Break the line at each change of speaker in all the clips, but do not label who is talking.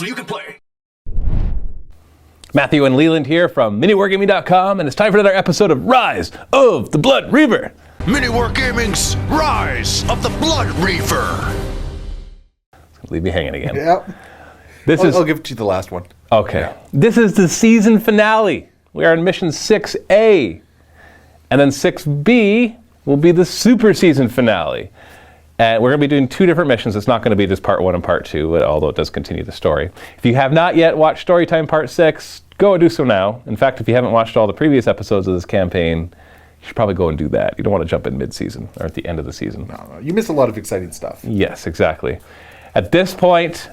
so you can play.
Matthew and Leland here from MiniWarGaming.com, and it's time for another episode of Rise of the Blood Reaver.
MiniWarGaming's Rise of the Blood Reaver.
Leave me hanging again.
Yep. I'll give it to you the last one.
Okay.
Yeah.
This is the season finale. We are in mission 6A. And then 6B will be the super season finale. And we're going to be doing two different missions. It's not going to be just part 1 and part 2, although it does continue the story. If you have not yet watched Storytime Part 6, go and do so now. In fact, if you haven't watched all the previous episodes of this campaign, you should probably go and do that. You don't want to jump in mid-season or at the end of the season.
No, you miss a lot of exciting stuff.
Yes, exactly. At this point,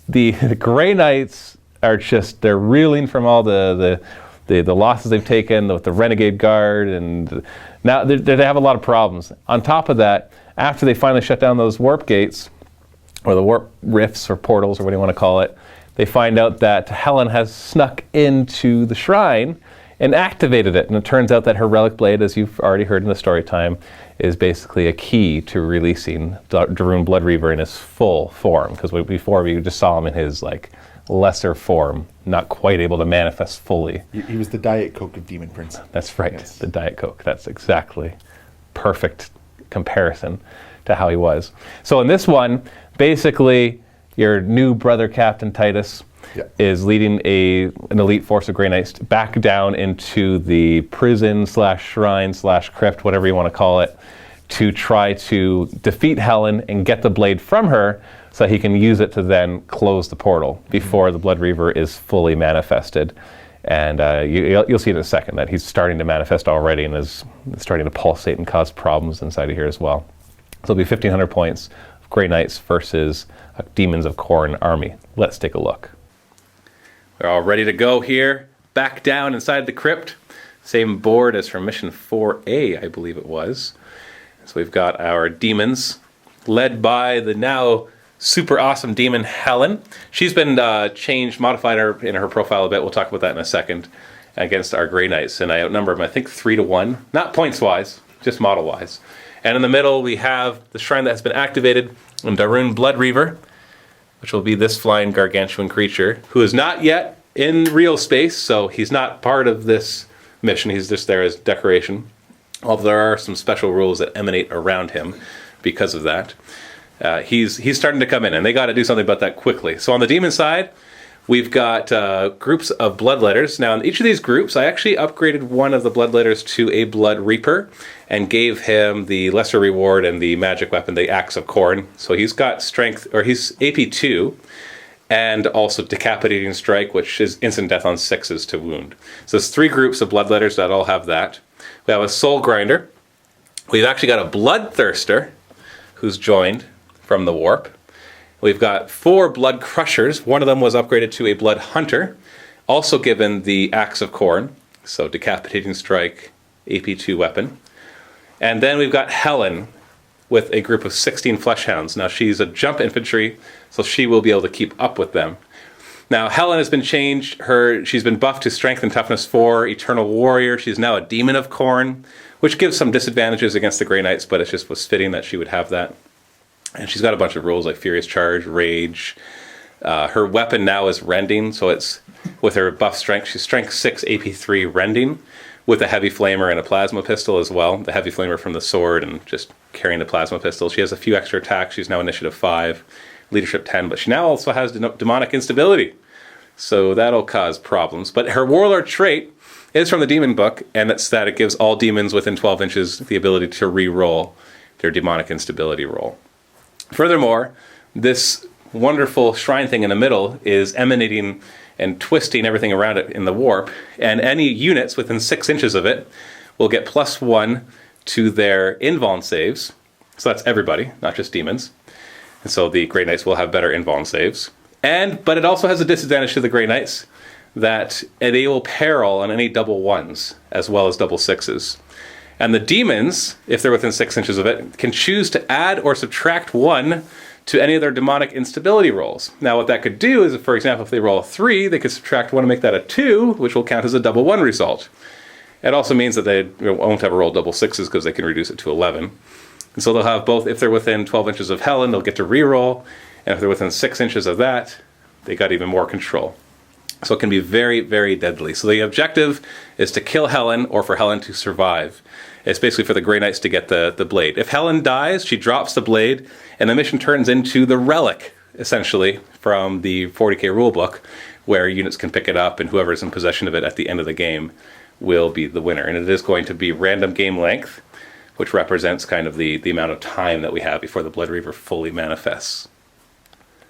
the Grey Knights are just, they're reeling from all the losses they've taken with the Renegade Guard, and now they have a lot of problems. On top of that, after they finally shut down those warp gates, or the warp rifts or portals, or what do you want to call it, they find out that Helen has snuck into the shrine and activated it. And it turns out that her relic blade, as you've already heard in the story time, is basically a key to releasing Daemon Blood Reaver in his full form. Because before we just saw him in his lesser form, not quite able to manifest fully.
He was the Diet Coke of Demon Prince.
That's right,
yes.
The Diet Coke. That's exactly perfect comparison to how he was. So in this one, basically, your new brother Captain Titus is leading an elite force of Grey Knights back down into the prison / shrine / crypt, whatever you want to call it, to try to defeat Helen and get the blade from her so that he can use it to then close the portal before the Blood Reaver is fully manifested. And you'll see in a second that he's starting to manifest already and is starting to pulsate and cause problems inside of here as well. So it'll be 1,500 points of Grey Knights versus a Demons of Khorne army. Let's take a look. We're all ready to go here, back down inside the crypt. Same board as from mission 4A, I believe it was. So we've got our demons, led by the now super awesome demon Helen. She's been changed, modified in her profile a bit. We'll talk about that in a second, against our Grey Knights. And I outnumber them, I think, 3-1. Not points-wise, just model-wise. And in the middle, we have the shrine that has been activated, and Daemon Blood Reaver, which will be this flying gargantuan creature, who is not yet in real space, so he's not part of this mission. He's just there as decoration. Although there are some special rules that emanate around him because of that. He's starting to come in, and they got to do something about that quickly. So on the demon side, we've got groups of bloodletters. Now, in each of these groups, I actually upgraded one of the bloodletters to a Blood Reaper and gave him the lesser reward and the magic weapon, the Axe of Khorne. So he's got strength, or he's AP 2, and also Decapitating Strike, which is instant death on 6s to wound. So there's 3 groups of bloodletters that all have that. We have a Soul Grinder. We've actually got a Bloodthirster, who's joined from the warp. We've got 4 Blood Crushers. One of them was upgraded to a Blood Hunter, also given the Axe of Khorne, so Decapitating Strike, AP2 weapon. And then we've got Helen with a group of 16 Fleshhounds. Now she's a jump infantry, so she will be able to keep up with them. Now Helen has been changed. She's been buffed to Strength and Toughness 4, Eternal Warrior. She's now a Demon of Khorne, which gives some disadvantages against the Grey Knights, but it just was fitting that she would have that. And she's got a bunch of rules like Furious Charge, Rage. Her weapon now is Rending, so it's with her buff strength. She's Strength 6, AP 3 Rending, with a Heavy Flamer and a Plasma Pistol as well. The Heavy Flamer from the sword and just carrying the Plasma Pistol. She has a few extra attacks. She's now Initiative 5, Leadership 10, but she now also has Demonic Instability. So that'll cause problems. But her Warlord trait is from the Demon book, and it's that it gives all demons within 12 inches the ability to re-roll their Demonic Instability roll. Furthermore, this wonderful shrine thing in the middle is emanating and twisting everything around it in the warp, and any units within 6 inches of it will get +1 to their invuln saves. So that's everybody, not just demons. And so the Grey Knights will have better invuln saves. But it also has a disadvantage to the Grey Knights that they will peril on any double 1s as well as double 6s. And the demons, if they're within 6 inches of it, can choose to add or subtract 1 to any of their demonic instability rolls. Now what that could do is, for example, if they roll a 3, they could subtract 1 and make that a 2, which will count as a double 1 result. It also means that they won't have a roll double 6s because they can reduce it to 11. And so they'll have both, if they're within 12 inches of Helen, they'll get to reroll, and if they're within 6 inches of that, they got even more control. So it can be very, very deadly. So the objective is to kill Helen or for Helen to survive. It's basically for the Grey Knights to get the blade. If Helen dies, she drops the blade, and the mission turns into the relic, essentially, from the 40k rulebook, where units can pick it up, and whoever's in possession of it at the end of the game will be the winner. And it is going to be random game length, which represents kind of the amount of time that we have before the Blood Reaver fully manifests.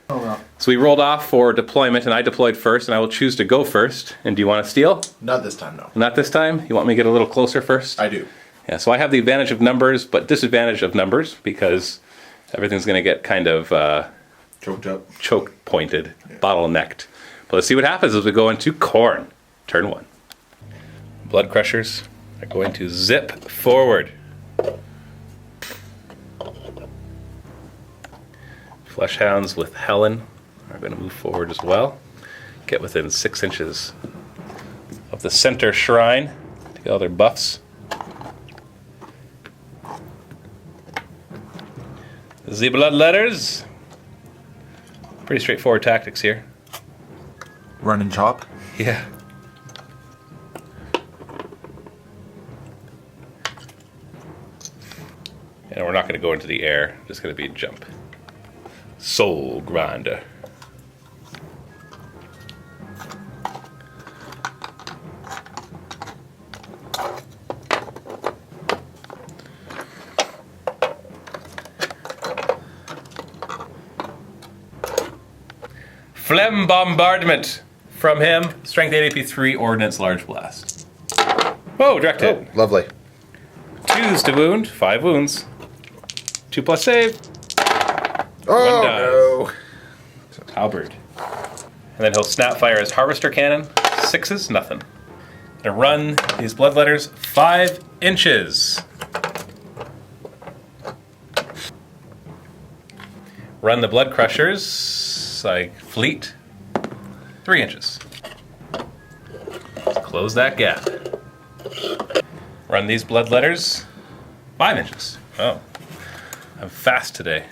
Oh, well.
So we rolled off for deployment, and I deployed first, and I will choose to go first. And do you want to steal?
Not this time, no.
Not this time? You want me to get a little closer first?
I do.
Yeah, so I have the advantage of numbers, but disadvantage of numbers, because everything's going to get kind of
Choked up.
choke-pointed, bottlenecked. But let's see what happens as we go into Khorne. Turn 1. Blood Crushers are going to zip forward. Fleshhounds with Helen are going to move forward as well. Get within 6 inches of the center shrine to get all their buffs. The Bloodletters. Pretty straightforward tactics here.
Run and chop.
Yeah. And we're not going to go into the air, just going to be a jump. Soul Grinder. Phlegm Bombardment from him. Strength 8 AP 3, Ordnance Large Blast. Whoa, direct hit.
Oh, lovely.
2s to wound, 5 wounds. 2+ save.
Oh,
no. Halberd. And then he'll snapfire his Harvester Cannon. 6s, nothing. Gonna run these Bloodletters 5 inches. Run the Blood Crushers, like fleet, 3 inches. Close that gap. Run these Bloodletters 5 inches. Oh, I'm fast today.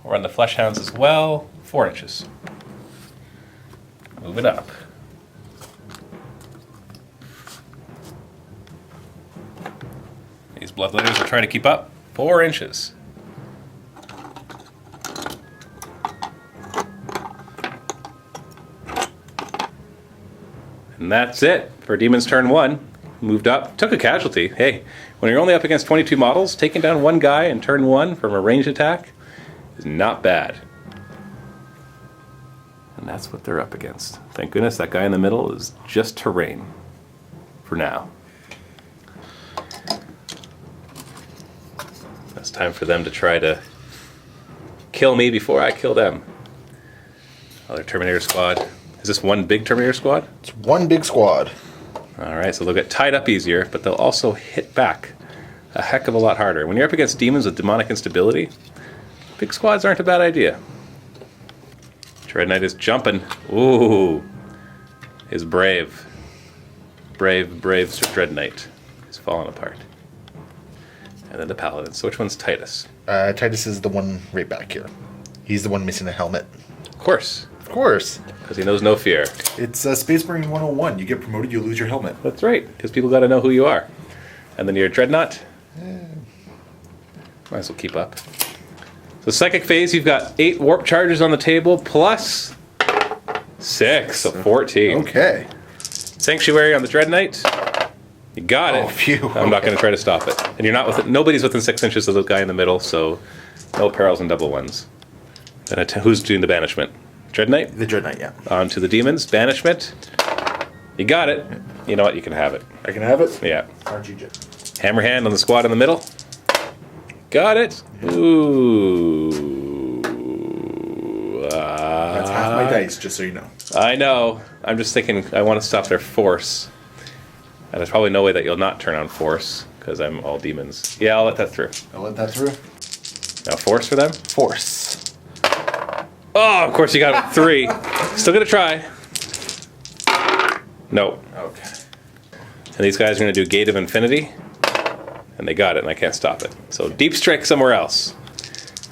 We'll run the Fleshhounds as well, 4 inches. Move it up. These Bloodletters will try to keep up, 4 inches. And that's it for Demon's turn 1. Moved up, took a casualty. Hey, when you're only up against 22 models, taking down one guy in turn 1 from a ranged attack is not bad. And that's what they're up against. Thank goodness that guy in the middle is just terrain for now. It's time for them to try to kill me before I kill them. Other Terminator squad. Is this one big Terminator squad?
It's one big squad.
Alright, so they'll get tied up easier, but they'll also hit back a heck of a lot harder. When you're up against demons with demonic instability, big squads aren't a bad idea. Dread Knight is jumping. Ooh. Is brave. Brave Dread Knight. He's falling apart. And then the Paladin. So which one's Titus?
Titus is the one right back here. He's the one missing a helmet.
Of course.
Of course.
Because he knows no fear.
It's Space Marine 101. You get promoted, you lose your helmet.
That's right. Because people got to know who you are. And then you're a Dreadnought. Might as well keep up. So psychic phase, you've got 8 warp charges on the table, plus 6, so 14.
Okay.
Sanctuary on the Dread Knight. You got it.
Oh, phew.
I'm not going to try to stop it. And you're not with nobody's within 6 inches of the guy in the middle, so no perils and double ones. Then who's doing the banishment? Dread Knight?
The Dread Knight, yeah.
On to the demons. Banishment. You got it. You know what? You can have it.
I can have it?
Yeah.
RGJ.
Hammer hand on the squad in the middle. Got it. Ooh.
That's half my dice, just so you know.
I know. I'm just thinking I want to stop their force. And there's probably no way that you'll not turn on force, because I'm all demons. Yeah, I'll let that through.
I'll let that through.
Now force for them?
Force.
Oh, of course you got 3. Still gonna try. No.
Okay.
And these guys are gonna do Gate of Infinity. And they got it, and I can't stop it. So deep strike somewhere else.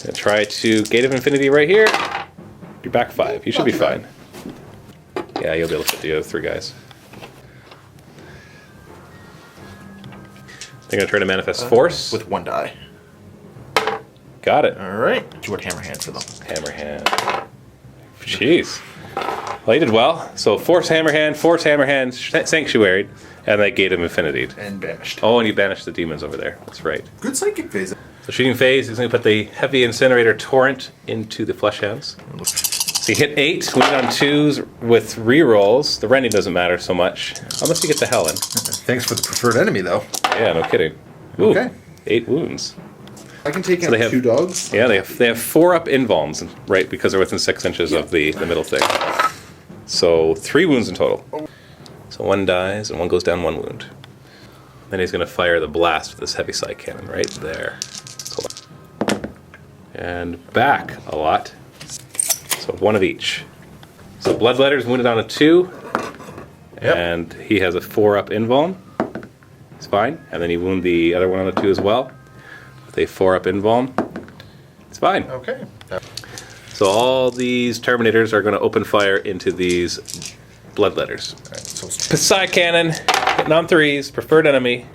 And try to Gate of Infinity right here. You're back 5. You should be fine. Yeah, you'll be able to hit the other 3 guys. They're going to try to manifest force.
With 1 die.
Got it.
Alright. Do you want hammer hand for them?
Hammer hand. Jeez. Well, you did well. So force hammer hand, sanctuaried, and that Gate of Infinity.
And banished.
Oh, and you banished the demons over there. That's right.
Good psychic phase.
So shooting phase is going to put the heavy incinerator torrent into the flesh hounds. So you hit 8, wound on 2s with rerolls. The rending doesn't matter so much, unless you get the Helen.
Thanks for the preferred enemy, though.
Yeah, no kidding. Ooh,
Okay.
8 wounds.
I can take out
they have
2 dogs.
Yeah, they have 4 up invulns, right, because they're within 6 inches of the middle thing. So 3 wounds in total. So 1 dies and 1 goes down 1 wound. Then he's going to fire the blast with this heavy side cannon right there. And back a lot. So 1 of each. So Bloodletter's wounded on a 2.
Yep.
And he has a 4 up invuln. It's fine. And then you wound the other one on a 2 as well. With a 4 up invuln. It's fine.
Okay.
So all these Terminators are going to open fire into these Bloodletters.
Alright, so
Psy Cannon, hitting on 3s, preferred enemy.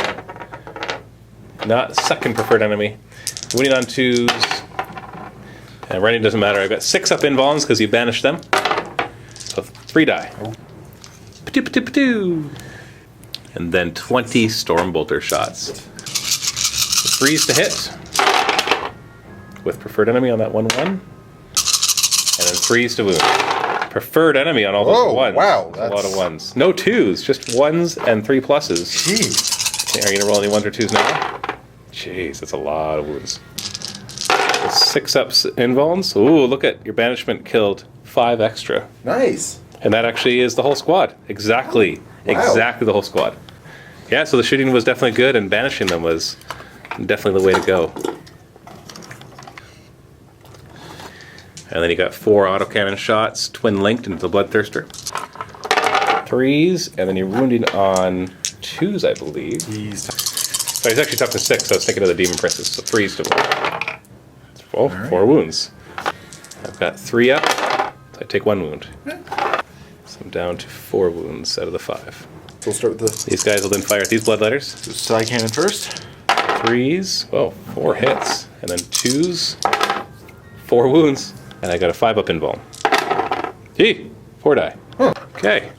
Not second preferred enemy. Winning on 2s. And running doesn't matter. I've got 6 up invulns because you banished them. So 3 die. Patoo, patoo, patoo. And then 20 Stormbolter shots. 3s to hit. With preferred enemy on that 1-1. And then 3s to wound. Preferred enemy on all those 1s.
Wow,
that's a lot of 1s. No 2s, just 1s and 3 pluses.
Jeez.
Okay, are you going to roll any 1s or 2s now? Jeez, that's a lot of wounds. 6 ups invulns. Ooh, look at your banishment killed 5 extra.
Nice.
And that actually is the whole squad. Exactly.
Wow.
Exactly the whole squad. Yeah, so the shooting was definitely good, and banishing them was definitely the way to go. And then you got 4 autocannon shots, twin linked into the Bloodthirster. 3s, and then you're wounding on 2s, I believe. So he's actually tough to 6, so I was thinking of the Demon Princess. So 3s to wound. Oh, right. 4 wounds. I've got 3 up, so I take 1 wound. So I'm down to 4 wounds out of the 5.
So we'll start with this.
These guys will then fire at these Bloodletters.
So side cannon first.
3s, oh, 4 hits. And then 2s, 4 wounds. And I got a 5 up invuln. Gee, 4 die.
Huh.
Okay.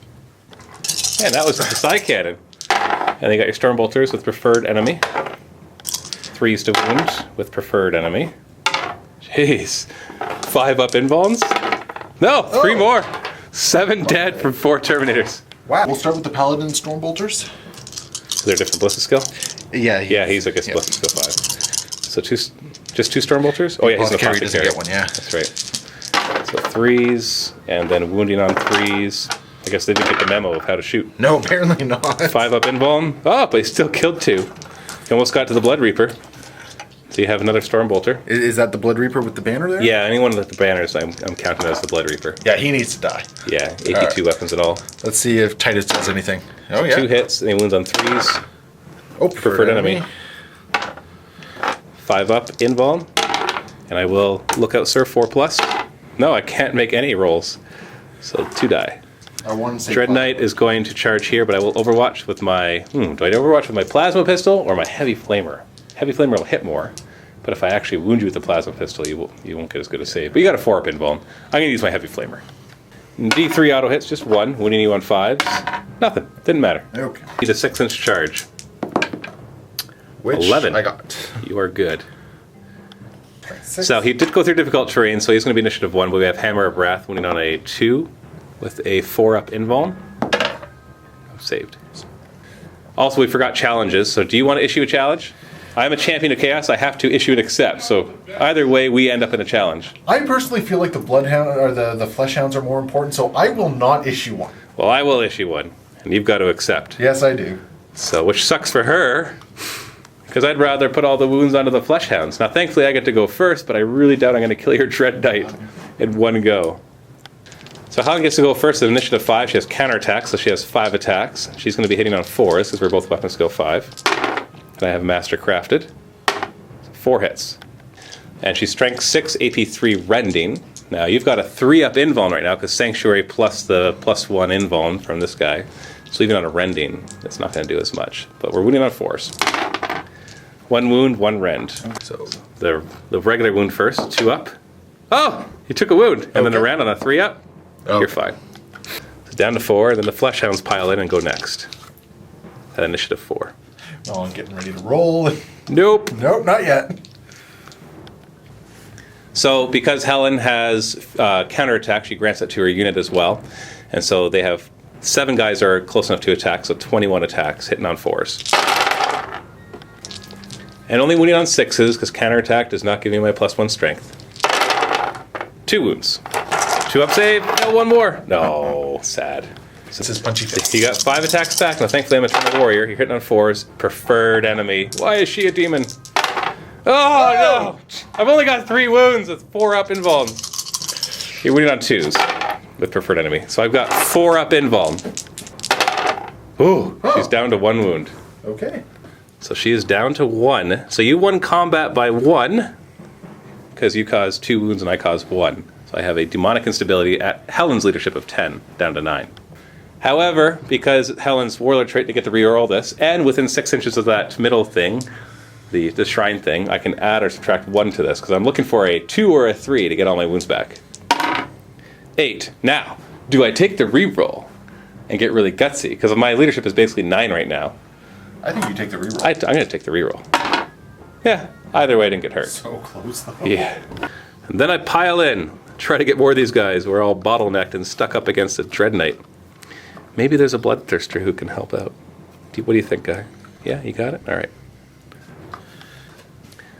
And that was just the side cannon. And then you got your Stormbolters with preferred enemy. 3s to wound with preferred enemy. Jeez. 5 up invulns. No, 3 more. 7 dead from 4 Terminators.
Wow. We'll start with the Paladin Stormbolters.
Is there a different Ballistic skill?
Yeah.
Yeah, he's I guess Ballistic skill 5. So just 2 Stormbolters? Oh yeah, he's an
Apothecary doesn't
Apothecary.
get one, yeah.
That's right. So 3s, and then wounding on 3s. I guess they didn't get the memo of how to shoot.
No, apparently not.
5 up invuln. Oh, but he still killed 2. He almost got to the Blood Reaper. So you have another Stormbolter.
Is that the Blood Reaper with the banner there?
Yeah, anyone with the banners, I'm counting as the Blood Reaper.
Yeah, he needs to die.
Yeah, 82 weapons at all.
Let's see if Titus does anything. Oh, yeah.
2 hits, and he wounds on 3s.
Oh,
Preferred enemy. 5 up invuln. And I will look out, sir, 4+. No, I can't make any rolls. So 2 die.
I want to say
Dread Knight is going to charge here, but I will overwatch with my... do I overwatch with my plasma pistol or my heavy flamer? Heavy flamer will hit more, but if I actually wound you with the plasma pistol, you won't get as good a save. But you got a 4 up invuln. I'm going to use my heavy flamer. D3 auto hits, just 1, wounding you on 5s. Nothing. Didn't matter.
Okay.
He's a 6-inch charge.
Which
11.
I got.
You are good.
6.
So he did go through difficult terrain, so he's going to be initiative 1, but we have Hammer of Wrath wounding on a 2 with a 4 up invuln. Saved. Also, we forgot challenges, so do you want to issue a challenge? I'm a champion of chaos, I have to issue and accept, so either way we end up in a challenge.
I personally feel like the Bloodhound or the Fleshhounds are more important, so I will not issue one.
Well, I will issue one, and you've got to accept.
Yes, I do.
So, which sucks for her, because I'd rather put all the wounds onto the Fleshhounds. Now, thankfully I get to go first, but I really doubt I'm going to kill your Dread Knight in one go. So Helen gets to go first at initiative 5. She has counterattacks, so she has 5 attacks. She's going to be hitting on 4s, because we're both weapon skill 5. And I have Master Crafted. 4 hits. And she's Strength 6, AP 3 Rending. Now, you've got a 3-up invuln right now, because Sanctuary plus the +1 invuln from this guy. So even on a Rending, it's not going to do as much. But we're wounding on 4s. 1 wound, 1 rend. So the regular wound first, 2 up. Oh! You took a wound, and then a rend on a 3-up. You're fine. So down to 4, then the Flesh Hounds pile in and go next. At initiative 4.
Oh, I'm getting ready to roll.
Nope.
Nope, not yet.
So because Helen has counterattack, she grants that to her unit as well. And so they have 7 guys are close enough to attack, so 21 attacks, hitting on 4s. And only wounding on 6s, because counterattack does not give me my +1 strength. 2 wounds. 2-up save. No, 1 more. No, sad.
This is punchy face.
He got 5 attacks back. Now, thankfully, I'm a Eternal Warrior. You're hitting on 4s. Preferred enemy. Why is she a demon? Oh, no! I've only got 3 wounds with 4-up invuln. You're wounding on 2s with preferred enemy. So I've got 4-up invuln. Ooh, she's down to 1 wound.
Okay.
So she is down to 1. So you won combat by 1, because you caused 2 wounds and I caused 1. So I have a demonic instability at Helen's leadership of 10, down to 9. However, because Helen's warlord trait to get to reroll this, and within 6 inches of that middle thing, the shrine thing, I can add or subtract 1 to this, because I'm looking for a 2 or a 3 to get all my wounds back. 8. Now, do I take the reroll and get really gutsy? Because my leadership is basically 9 right now.
I think you take the reroll.
I'm going to take the reroll. Yeah, either way I didn't get hurt.
So close, though.
Yeah. And then I pile in, try to get more of these guys. We're all bottlenecked and stuck up against a Dread Knight. Maybe there's a Bloodthirster who can help out. What do you think, guy? Yeah, you got it? All right.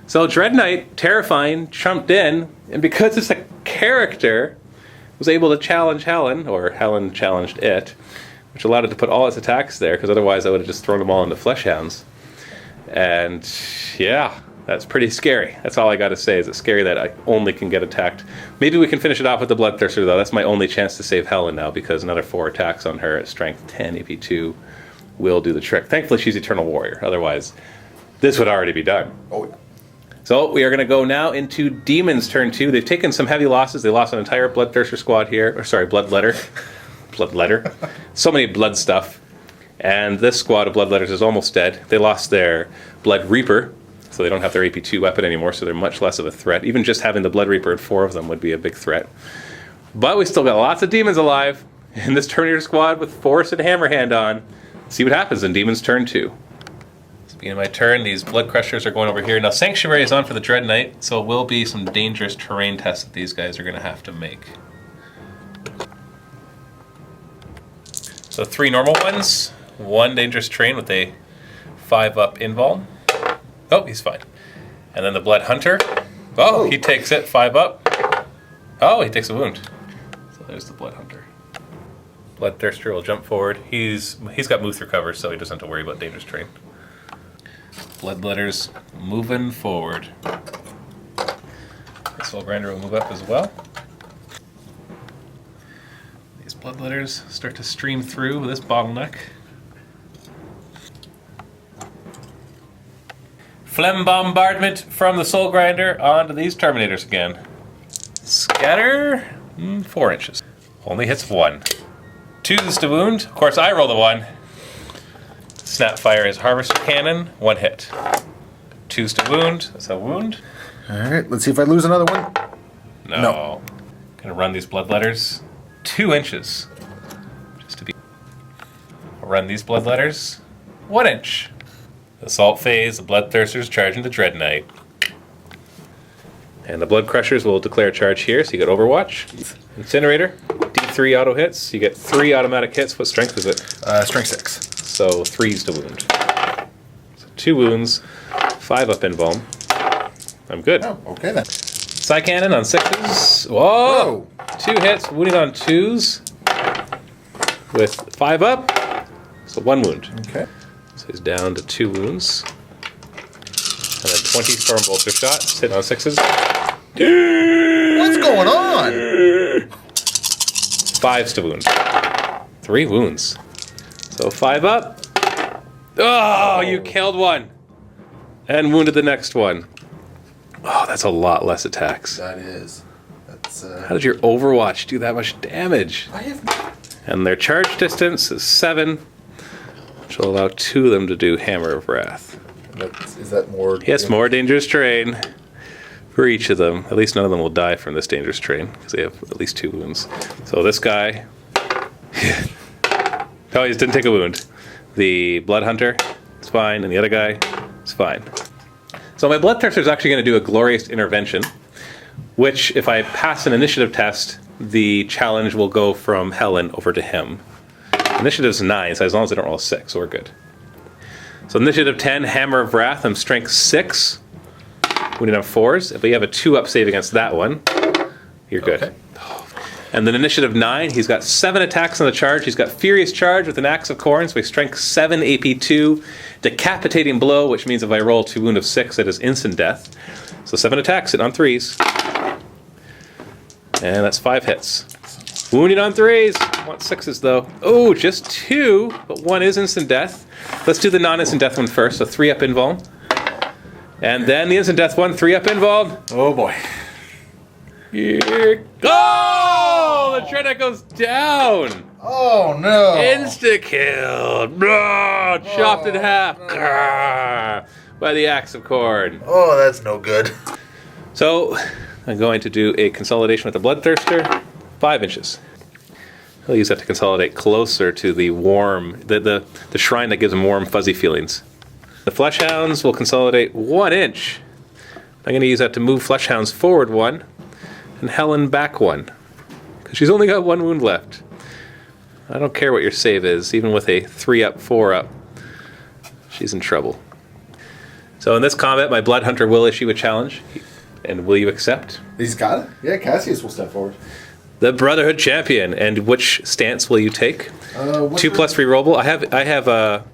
So Dread Knight, terrifying, jumped in, and because it's a character, was able to challenge Helen, or Helen challenged it, which allowed it to put all its attacks there, because otherwise I would have just thrown them all into Flesh Hounds. And yeah, that's pretty scary. That's all I got to say. Is it's scary that I only can get attacked. Maybe we can finish it off with the Bloodthirster, though. That's my only chance to save Helen now, because another 4 attacks on her at Strength 10, AP2, will do the trick. Thankfully, she's Eternal Warrior. Otherwise, this would already be done.
Oh, yeah.
So we are going to go now into Demon's turn 2. They've taken some heavy losses. They lost an entire Bloodthirster squad here. Or sorry, Bloodletter. Bloodletter. So many blood stuff. And this squad of Bloodletters is almost dead. They lost their Blood Reaper, so they don't have their AP2 weapon anymore, so they're much less of a threat. Even just having the Blood Reaper and 4 of them would be a big threat. But we still got lots of demons alive in this Terminator squad with Force and Hammerhand on. See what happens in Demon's turn 2. Beginning my turn, these Blood Crushers are going over here. Now, Sanctuary is on for the Dread Knight, so it will be some dangerous terrain tests that these guys are going to have to make. So 3 normal ones, 1 dangerous terrain with a 5-up invuln. Oh, he's fine. And then the Blood Hunter. Oh, he takes it, 5-up. Oh, he takes a wound. So there's the Blood Hunter. Bloodthirster will jump forward. He's got move through cover, so he doesn't have to worry about dangerous terrain. Bloodletters moving forward. The Soul Grinder will move up as well. These Bloodletters start to stream through this bottleneck. Phlegm Bombardment from the Soul Grinder onto these Terminators again. Scatter, 4 inches. Only hits 1. 2s to wound. Of course, I roll the 1. Snapfire is Harvester Cannon, 1 hit. 2s to wound, that's a wound.
Alright, let's see if I lose another one.
No. Gonna run these Bloodletters 2 inches. Just to be. I'll run these Bloodletters 1 inch. Assault phase, the Bloodthirsters charging the Dread Knight. And the Blood Crushers will declare charge here, so you get Overwatch. Incinerator, D3 auto hits. You get 3 automatic hits. What strength is it?
Strength 6.
So 3s to wound. So 2 wounds, 5-up invuln. I'm good.
Oh, okay then.
Psy Cannon on 6s. Whoa! 2 hits, wounding on 2s. With 5-up, so 1 wound.
Okay.
So he's down to 2 wounds. And then 20 Storm Bolter shots, hitting on 6s.
What's going on?
5s to wound. 3 wounds. So 5-up. Oh, you killed 1. And wounded the next one. Oh, that's a lot less attacks.
That is. That's.
How did your Overwatch do that much damage?
I have.
And their charge distance is 7, which will allow 2 of them to do Hammer of Wrath.
Is that more?
Yes, more dangerous terrain for each of them. At least none of them will die from this dangerous terrain because they have at least 2 wounds. So this guy. Oh, he just didn't take a wound. The Blood Hunter is fine, and the other guy is fine. So my Bloodthirster is actually going to do a Glorious Intervention, which, if I pass an initiative test, the challenge will go from Helen over to him. Initiative's 9, so as long as I don't roll a 6, so we're good. So initiative 10, Hammer of Wrath, I'm strength 6. We didn't have 4s. If we have a 2-up save against that one, you're good.
Okay.
And then initiative 9, he's got 7 attacks on the charge. He's got Furious Charge with an Axe of Corn, so he's strength 7, AP 2. Decapitating Blow, which means if I roll 2 wound of 6, it is instant death. So 7 attacks, hit on 3s. And that's 5 hits. Wounded on 3s. I want 6s though. Oh, just 2, but 1 is instant death. Let's do the non-instant death one first. So 3-up invuln. And then the instant death one, 3-up invuln.
Oh boy.
Here. Oh! The Dreadnought goes down.
Oh no.
Insta killed. Chopped in half. By the Axe of Corn.
Oh, that's no good.
So I'm going to do a consolidation with the Bloodthirster. 5 inches. I'll use that to consolidate closer to the warm, the shrine that gives them warm, fuzzy feelings. The Fleshhounds will consolidate 1 inch. I'm going to use that to move Fleshhounds forward 1 and Helen back 1. Because she's only got 1 wound left. I don't care what your save is, even with a 3-up, 4-up. She's in trouble. So in this combat, my Blood Hunter will issue a challenge. And will you accept?
He's got it? Yeah, Cassius will step forward.
The Brotherhood Champion. And which stance will you take? 2+ rerollable. I have a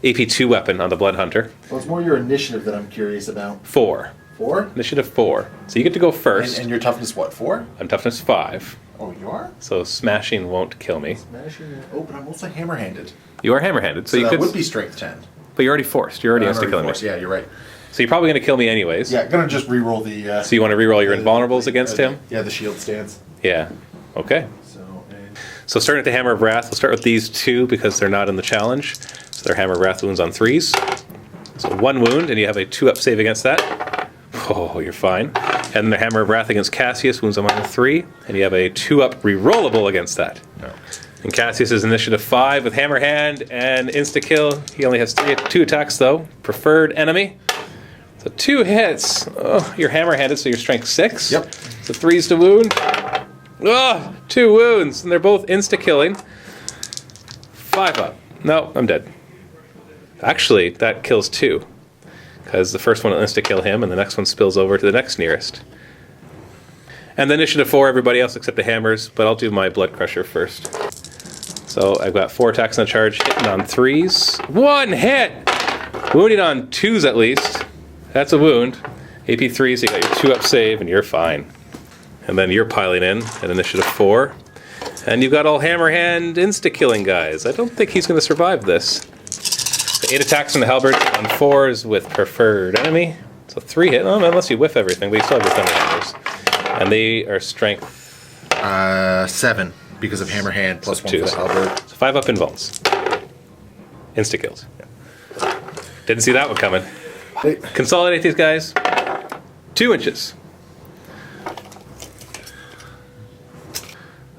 AP 2 weapon on the Blood Hunter.
Well, it's more your initiative that I'm curious about.
4.
4?
Initiative 4. So you get to go first.
And your toughness what, 4?
I'm toughness 5.
Oh, you are?
So smashing won't kill me.
Smashing. Oh, but I'm also hammer-handed.
You are hammer-handed, so you
that
could.
Would be strength 10.
But you're already forced. You're already insta-killing me.
Yeah, you're right.
So you're probably going to kill me anyways.
Yeah, gonna just re-roll the.
So you want to re-roll your invulnerables against him?
Yeah, the shield stance.
Yeah. Okay. So starting at the Hammer of Wrath, we'll start with these 2 because they're not in the challenge. So they're Hammer of Wrath wounds on 3s. So 1 wound, and you have a 2-up save against that. Oh, you're fine. And the Hammer of Wrath against Cassius, wounds on -3, and you have a 2-up rerollable against that.
No.
And Cassius is initiative 5 with Hammer Hand and insta-kill. He only has 2 attacks though. Preferred enemy. So 2 hits. Oh, you're hammer-handed, so you're strength 6.
Yep.
So 3s to wound. Oh, 2 wounds, and they're both insta-killing. 5 up. No, I'm dead. Actually, that kills 2. Because the first one will insta-kill him, and the next one spills over to the next nearest. And then initiative 4, everybody else except the hammers, but I'll do my Blood Crusher first. So I've got 4 attacks on charge, hitting on 3s. 1 hit! Wounding on 2s at least. That's a wound. AP 3, so you got your 2-up save, and you're fine. And then you're piling in at initiative 4. And you've got all hammer hand insta-killing guys. I don't think he's going to survive this. 8 attacks from the halberd on 4s with preferred enemy. So 3 hit, unless you whiff everything, but you still have your thunder hammers. And they are strength
7 because of hammer hand plus 1
2.
for the halberd.
So 5-up invulns. Insta-kills. Didn't see that one coming. Consolidate these guys. 2 inches.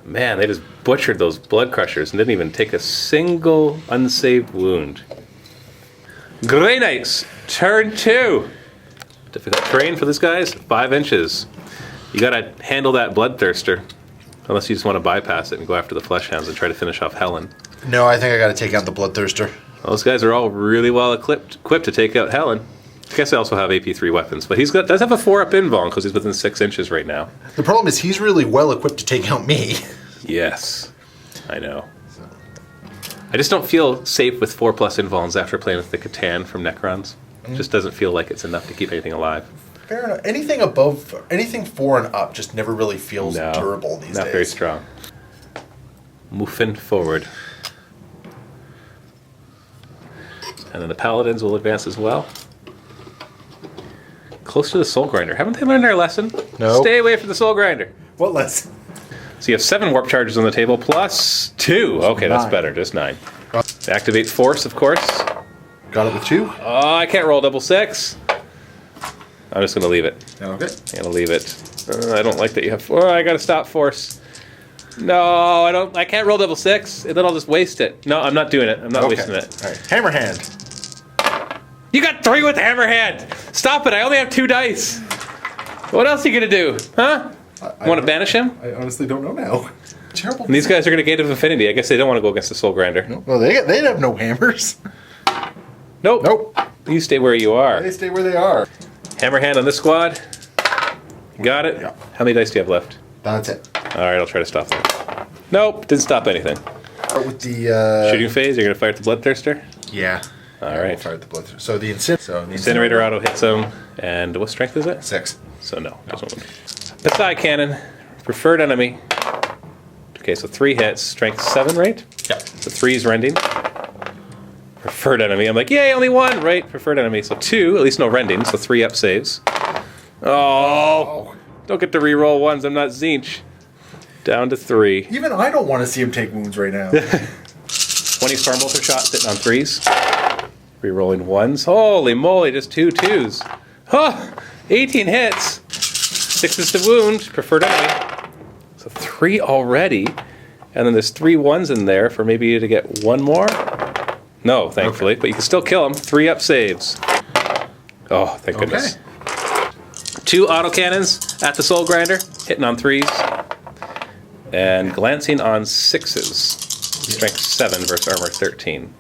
Man, they just butchered those Blood Crushers and didn't even take a single unsaved wound. Grey Knights, turn 2. Difficult terrain for this guys, 5 inches. You gotta handle that Bloodthirster. Unless you just want to bypass it and go after the Fleshhounds and try to finish off Helen.
No, I think I gotta take out the Bloodthirster.
Those guys are all really well equipped to take out Helen. I guess they also have AP 3 weapons, but does have a 4-up invuln because he's within 6 inches right now.
The problem is he's really well equipped to take out me.
Yes, I know. I just don't feel safe with 4+ invulns after playing with the Catan from Necrons. It just doesn't feel like it's enough to keep anything alive.
Fair enough. Anything 4 and up just never really feels durable these days.
Not very strong. Moving forward. And then the Paladins will advance as well. close to the Soul Grinder. Haven't they learned their lesson?
No.
Stay away from the Soul Grinder.
What lesson?
So you have 7 warp charges on the table, plus 2. Okay, that's
9.
better, just 9. Activate Force, of course.
Got it with 2.
Oh, I can't roll double 6. I'm just going to leave it.
Okay.
I'm going to leave it. I don't like that you have... Oh, I got to stop Force. No, I don't. I can't roll double 6, and then I'll just waste it. No, I'm not doing it. I'm not wasting it.
All right. Hammerhand.
You got 3 with Hammerhand. Stop it. I only have 2 dice. What else are you going to do? Huh? Want to banish him?
I honestly don't know now. Terrible.
And these guys are going to Gate of Affinity. I guess they don't want to go against the Soul Grinder.
No. Well, they'd have no hammers.
Nope.
Nope.
You stay where you are.
They stay where they are.
Hammerhand on this squad. Got it?
Yeah.
How many dice do you have left?
That's it.
Alright, I'll try to stop that. Nope, didn't stop anything.
Start with the
Shooting phase, you're going to fire at the Bloodthirster?
Yeah.
Alright.
We'll fire at the blood. So the
Incinerator auto hits him. And what strength is it?
6.
So no. Psy Cannon. Preferred enemy. Okay, so 3 hits. Strength 7, right?
Yeah.
So 3's rending. Preferred enemy. I'm like, yay, only 1, right? Preferred enemy. So 2, at least no rending. So 3 up saves. Oh. Don't get to reroll 1s. I'm not Zinch. Down to 3.
Even I don't want to see him take wounds right now.
20 Stormbolter shots sitting on 3s. Rerolling 1s. Holy moly, just 2 2s. Huh! 18 hits. 6s to wound. Preferred enemy. So 3 already. And then there's 3 1s in there for maybe you to get 1 more. No, thankfully. Okay. But you can still kill him. 3 up saves. Oh, thank goodness. 2 autocannons at the Soul Grinder. Hitting on 3s. And glancing on 6s. Strength 7 versus armor 13.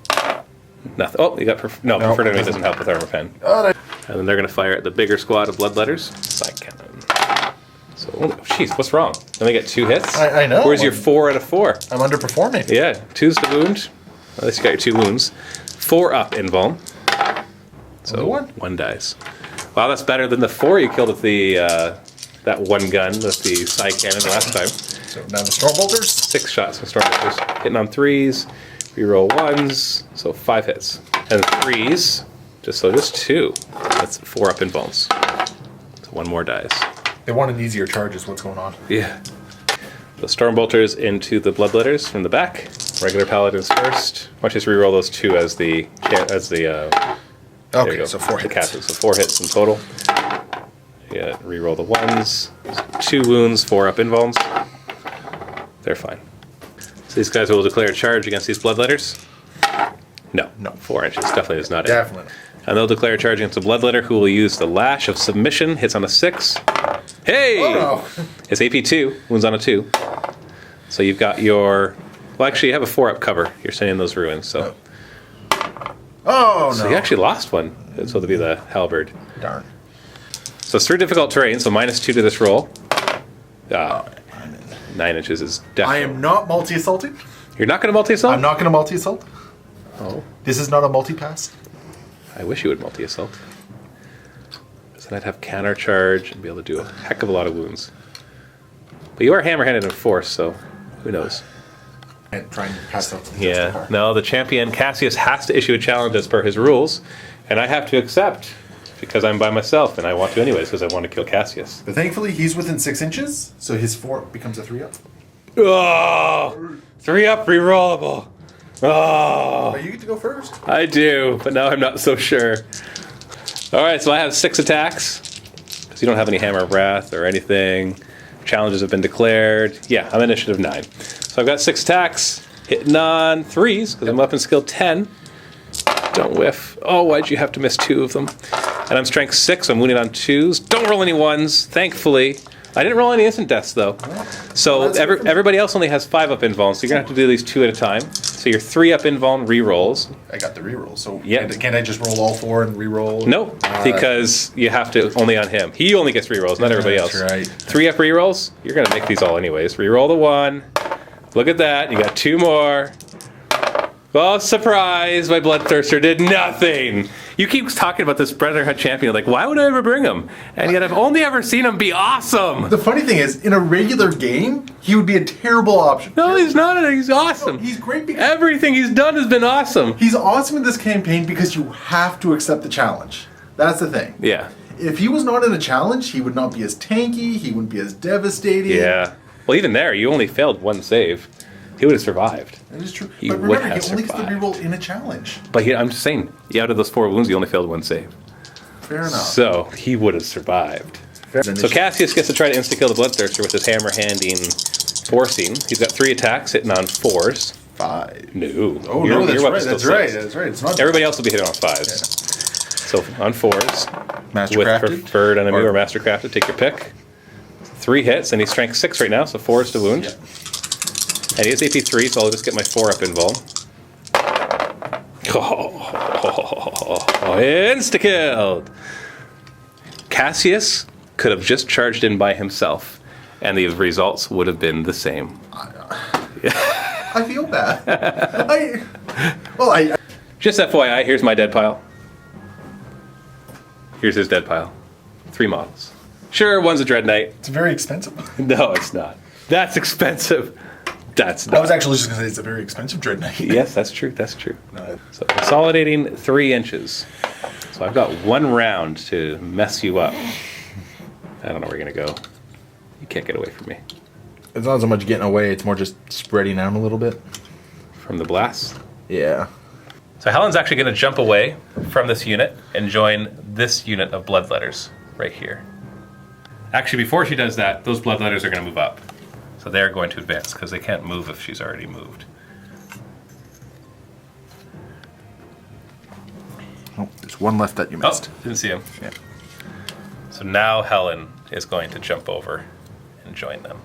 Nothing. Oh, you got preferred enemy doesn't help with armor pen. And then they're going to fire at the bigger squad of Bloodletters. Side cannon. So, jeez, what's wrong? Then they get 2 hits.
I know.
Where's your 4 out of 4?
I'm underperforming.
Yeah, 2's to wound. At least you got your 2 wounds. 4 up invuln. So 1 dies. Wow, that's better than the 4 you killed with the that 1 gun with the side cannon last time.
So now the Stormbolters? 6
shots with Stormbolters. Hitting on 3s. Reroll 1s. So 5 hits. And 3s. Just 2. That's 4 up invulns. So 1 more dies.
They wanted easier charges. What's going on?
Yeah. The Stormbolters into the Bloodletters from the back. Regular Paladins first. Why don't you just reroll those 2 as the
okay, so 4 hits.
So 4 hits in total. Yeah, reroll the 1s. 2 wounds, 4 up invulns. They're fine. So these guys will declare a charge against these Bloodletters? No. 4 inches. Definitely is not it.
Definitely.
And they'll declare a charge against a Bloodletter who will use the Lash of Submission. Hits on a 6. Hey!
Oh no.
It's AP 2. Wounds on a 2. So you've got your... Well, actually, you have a 4-up cover. You're sending those ruins, so...
Oh, no.
So you actually lost one. So to be the halberd.
Darn.
So it's 3 difficult terrain, so -2 to this roll. 9 inches is definitely...
I am not multi-assaulting.
You're not going to multi-assault?
I'm not going to multi-assault.
Oh.
This is not a multi-pass.
I wish you would multi-assault. Because then I'd have counter charge and be able to do a heck of a lot of wounds. But you are hammer-handed in force, so who knows?
And try and pass out.
Yeah. No, the champion Cassius has to issue a challenge as per his rules, and I have to accept because I'm by myself, and I want to anyways because I want to kill Cassius.
But thankfully, he's within 6 inches, so his 4 becomes a 3-up.
Oh! 3-up rerollable. Oh!
But you get to go first.
I do, but now I'm not so sure. Alright, so I have 6 attacks. Because you don't have any Hammer of Wrath or anything. Challenges have been declared. Yeah, I'm initiative 9. So I've got 6 attacks. Hitting on 3s, because I'm weapon skill 10. Don't whiff. Oh, why'd you have to miss 2 of them? And I'm strength 6, so I'm wounded on 2s. Don't roll any 1s, thankfully. I didn't roll any instant deaths, though. So everybody else only has 5-up invuln, so you're going to have to do these 2 at a time. So your 3-up invuln re-rolls.
I got the re-roll, so
yep.
Can't I just roll all 4 and re-roll?
No, because you have to only on him. He only gets re-rolls, not everybody else.
That's right.
3-up re-rolls, you're going to make these all anyways. Re-roll the 1. Look at that, you got 2 more. Oh, surprise, my Bloodthirster did nothing. You keep talking about this Brotherhood champion, like, why would I ever bring him? And yet I've only ever seen him be awesome.
The funny thing is, in a regular game, he would be a terrible option.
No, he's not. He's awesome.
No, he's great because...
Everything he's done has been awesome.
He's awesome in this campaign because you have to accept the challenge. That's the thing.
Yeah.
If he was not in a challenge, he would not be as tanky. He wouldn't be as devastating.
Yeah. Well, even there, you only failed one save. He would have survived.
That is true.
He
but
would
remember,
have
he only gets the
survived.
reroll in a challenge.
But I'm just saying, out of those 4 wounds, you only failed one save.
Fair enough.
So he would have survived. So Cassius gets to try to insta-kill the Bloodthirster with his hammer-handing forcing. He's got 3 attacks, hitting on 4s.
5.
No.
Oh,
Your
no, that's
weapon's
right.
still
That's right.
6.
That's right. It's not.
Everybody else will be hitting on 5s. So on 4s, with
Mastercrafted.
preferred enemy or Mastercrafted, take your pick. 3 hits, and he's strength 6 right now, so 4 is to wound.
Yeah.
And he has AP 3, so I'll just get my 4 up invul. Oh, insta-killed! Cassius could have just charged in by himself, and the results would have been the same.
I feel bad.
Just FYI, here's my dead pile. Here's his dead pile. 3 models. Sure, one's a Dread Knight.
It's very expensive.
No, it's not. That's expensive. That's not.
I was actually just going to say it's a very expensive Dread Knight.
Yes, that's true. That's true.
No.
So consolidating 3 inches. So I've got 1 round to mess you up. I don't know where you're going to go. You can't get away from me.
It's not so much getting away, it's more just spreading out a little bit.
From the blast?
Yeah.
So Helen's actually going to jump away from this unit and join this unit of Bloodletters right here. Actually, before she does that, those Bloodletters are going to move up. So they're going to advance because they can't move if she's already moved.
Oh, there's one left that you missed.
Oh, didn't see him.
Yeah.
So now Helen is going to jump over and join them.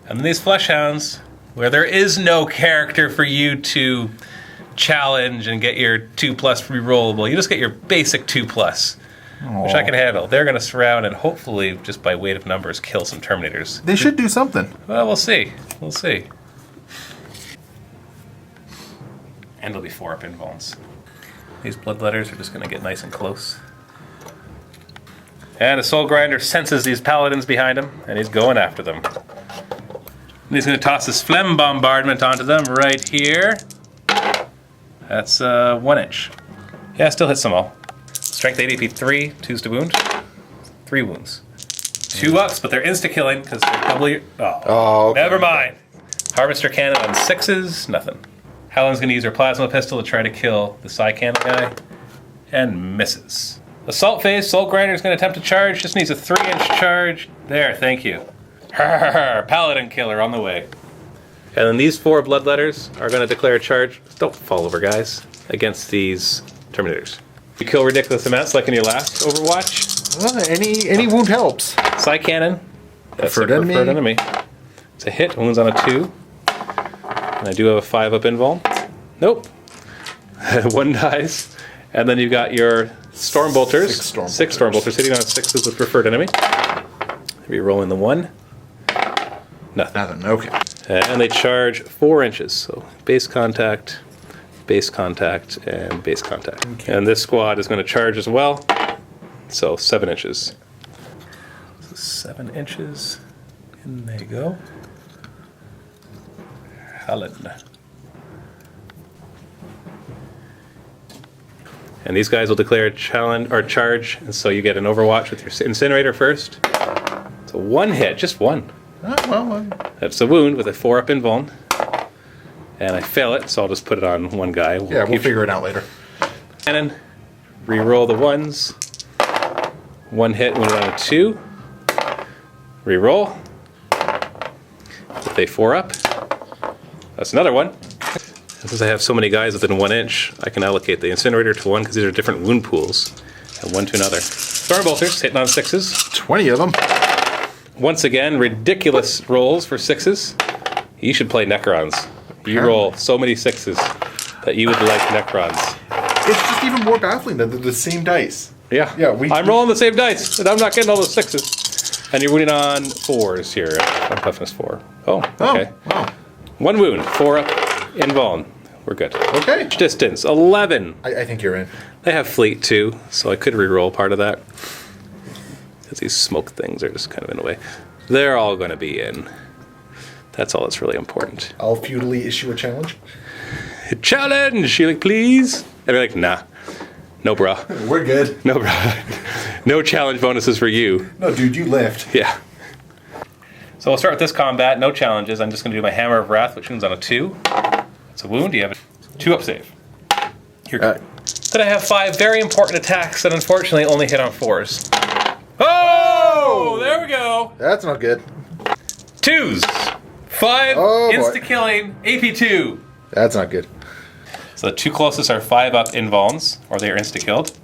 And then these Fleshhounds, where there is no character for you to challenge and get your 2+ rerollable, you just get your basic 2+, which I can handle. They're going to surround and hopefully, just by weight of numbers, kill some Terminators.
They should do something.
Well, we'll see. We'll see. And it'll be 4 up invulns. These Bloodletters are just going to get nice and close. And the Soul Grinder senses these Paladins behind him, and he's going after them. And he's going to toss his Phlegm Bombardment onto them right here. That's 1 inch. Yeah, still hits them all. Strength 8, AP 3, 2s to wound. 3 wounds. 2 ups, but they're insta-killing because they're doubly... Oh, okay. Never mind. Harvester Cannon on 6s, nothing. Helen's going to use her Plasma Pistol to try to kill the Psy Cannon guy. And misses. Assault Phase, Soul Grinder is going to attempt to charge. Just needs a 3-inch charge. There, thank you. Paladin Killer on the way. And then these 4 Bloodletters are going to declare a charge. Don't fall over, guys. Against these Terminators. You kill ridiculous amounts like in your last Overwatch.
Any wound helps.
Psy Cannon. That's
Preferred
a preferred enemy. It's a hit. Wounds on a 2. And I do have a 5 up invul. Nope. 1 dies. And then you've got your Stormbolters. 6 Stormbolters hitting on 6s with preferred enemy. Re-rolling the 1. Nothing.
Okay.
And they charge 4 inches. So base contact, and base contact. Okay. And this squad is going to charge as well. So 7 inches. So 7 inches. And there you go. Helen. And these guys will declare a challenge or charge, and so you get an Overwatch with your Incinerator first. So 1 hit, just 1. That's a wound with a 4 up invuln. And I fail it, so I'll just put it on 1 guy.
We'll figure it out later.
Cannon, re-roll the 1s. 1 hit, wounded on a 2. Re-roll. With a 4 up. That's another 1. And since I have so many guys within 1 inch, I can allocate the Incinerator to 1 because these are different wound pools. And 1 to another. Stormbolters hitting on 6s.
20 of them.
Once again, ridiculous rolls for 6s. You should play Necrons. You roll so many 6s that you would like Necrons.
It's just even more baffling that they're the same dice.
Yeah. I'm rolling the same dice, and I'm not getting all those 6s. And you're winning on 4s here. I'm toughness 4. Oh, okay.
Oh, wow.
1 wound, 4 up, invuln. We're good.
Okay.
Distance, 11.
I think you're in.
They have fleet too, so I could re-roll part of that. Because these smoke things are just kind of in the way. They're all going to be in. That's all that's really important.
I'll feudally issue a challenge.
challenge. You're like, please? And they're like, nah. No, bro.
We're good.
No, bro. No challenge bonuses for you.
No, dude, you lift.
Yeah. So we'll start with this combat. No challenges. I'm just going to do my Hammer of Wrath, which wounds on a 2. It's a wound. You have a 2-up save. Here. Then I have 5 very important attacks that unfortunately only hit on 4s. Oh! There we go.
That's not good.
2s. 5 insta-killing AP2.
That's not good.
So the 2 closest are 5-up invulns, or they are insta-killed.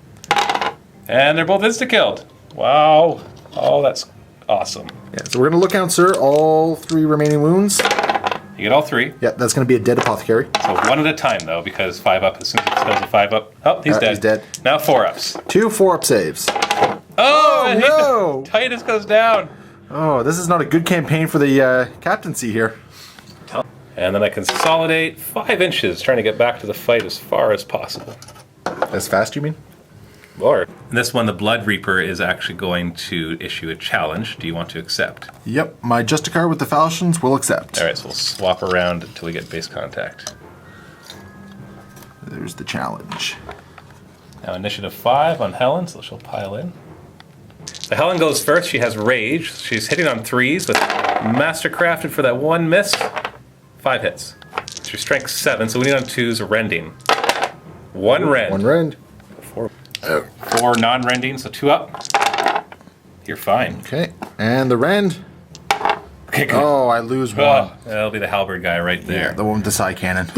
And they're both insta-killed. Wow. Oh, that's awesome.
Yeah, so we're going to look out, sir, all 3 remaining wounds.
You get all 3.
Yeah, that's going to be a dead apothecary.
So 1 at a time, though, because 5-up, as soon as it spells a 5-up. Oh, he's dead.
He's dead.
Now 4-ups.
2 4-up saves.
Oh
no!
Titus goes down.
Oh, this is not a good campaign for the captaincy here.
And then I consolidate 5 inches, trying to get back to the fight as far as possible.
As fast, you mean?
Lord. In this one, the Blood Reaper is actually going to issue a challenge. Do you want to accept?
Yep, my Justicar with the falchions will accept.
All right, so we'll swap around until we get base contact.
There's the challenge.
Now initiative 5 on Helen, so she'll pile in. So Helen goes first. She has Rage. She's hitting on 3s with Mastercrafted for that 1 miss. 5 hits. She's Strength 7, so we need on 2s, Rending. 1 rend.
1 rend.
4 non-rending, so 2 up. You're fine.
Okay, and the rend.
Okay, good.
Oh, I lose 1.
Oh, that'll be the halberd guy right there.
Yeah, the one with the side cannon.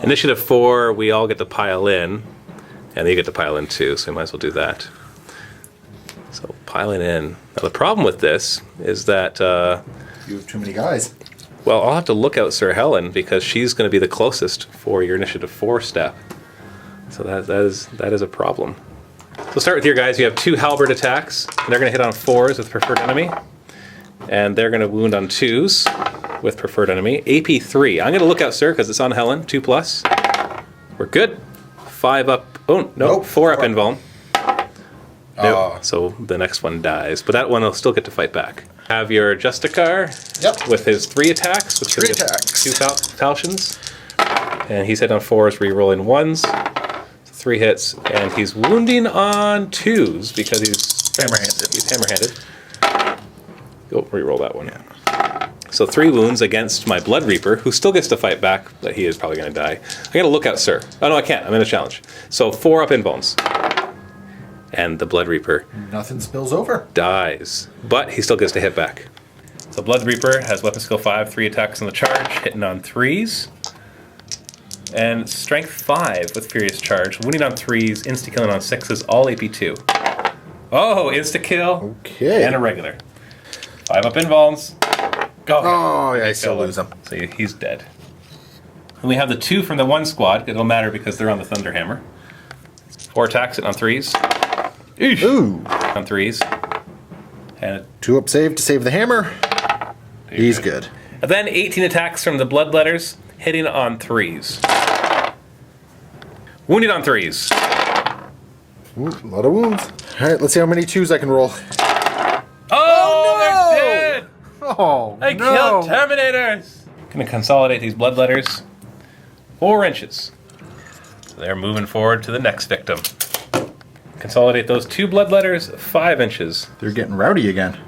Initiative 4, we all get to pile in, and you get to pile in too, so we might as well do that. So piling in. Now the problem with this is that
You have too many guys.
well, I'll have to look out Sir Helen because she's going to be the closest for your initiative 4 step. So that is a problem. So start with your guys. You have 2 halberd attacks. And they're going to hit on 4s with preferred enemy, and they're going to wound on 2s with preferred enemy. AP 3. I'm going to look out Sir because it's on Helen. 2+. We're good. 5 up. Oh no,
Nope.
4 up invuln.
Oh.
Nope. So the next one dies, but that one will still get to fight back. Have your Justicar with his 3 attacks. With
3 attacks.
2 falchions. And he's hit on 4s, re-rolling 1s. 3 hits, and he's wounding on 2s because he's
Hammer-handed.
He's hammer-handed. Go re-roll that one. Yeah. So 3 wounds against my Blood Reaper, who still gets to fight back, but he is probably going to die. I got to look out, Sir. Oh no, I can't. I'm in a challenge. So 4 up invulns. And the Blood Reaper
Nothing spills over.
dies, but he still gets to hit back. So Blood Reaper has weapon skill 5, 3 attacks on the charge, hitting on 3s. And strength 5 with Furious Charge, wounding on 3s, insta-killing on 6s, all AP2. Oh, insta-kill.
Okay.
And a regular. 5 up invulns. Go.
Oh, yeah, I still lose him.
So he's dead. And we have the 2 from the 1 squad. It'll matter because they're on the Thunderhammer. 4 attacks it on 3s. Eesh.
Ooh.
On 3s. And
2 up save to save the hammer. He's good.
And then 18 attacks from the Bloodletters, hitting on 3s. Wounded on 3s.
Ooh, a lot of wounds. All right, let's see how many 2s I can roll.
Oh, they're dead!
Oh,
I killed Terminators! Gonna consolidate these Bloodletters 4 inches. So they're moving forward to the next victim. Consolidate those 2 Bloodletters 5 inches.
They're getting rowdy again.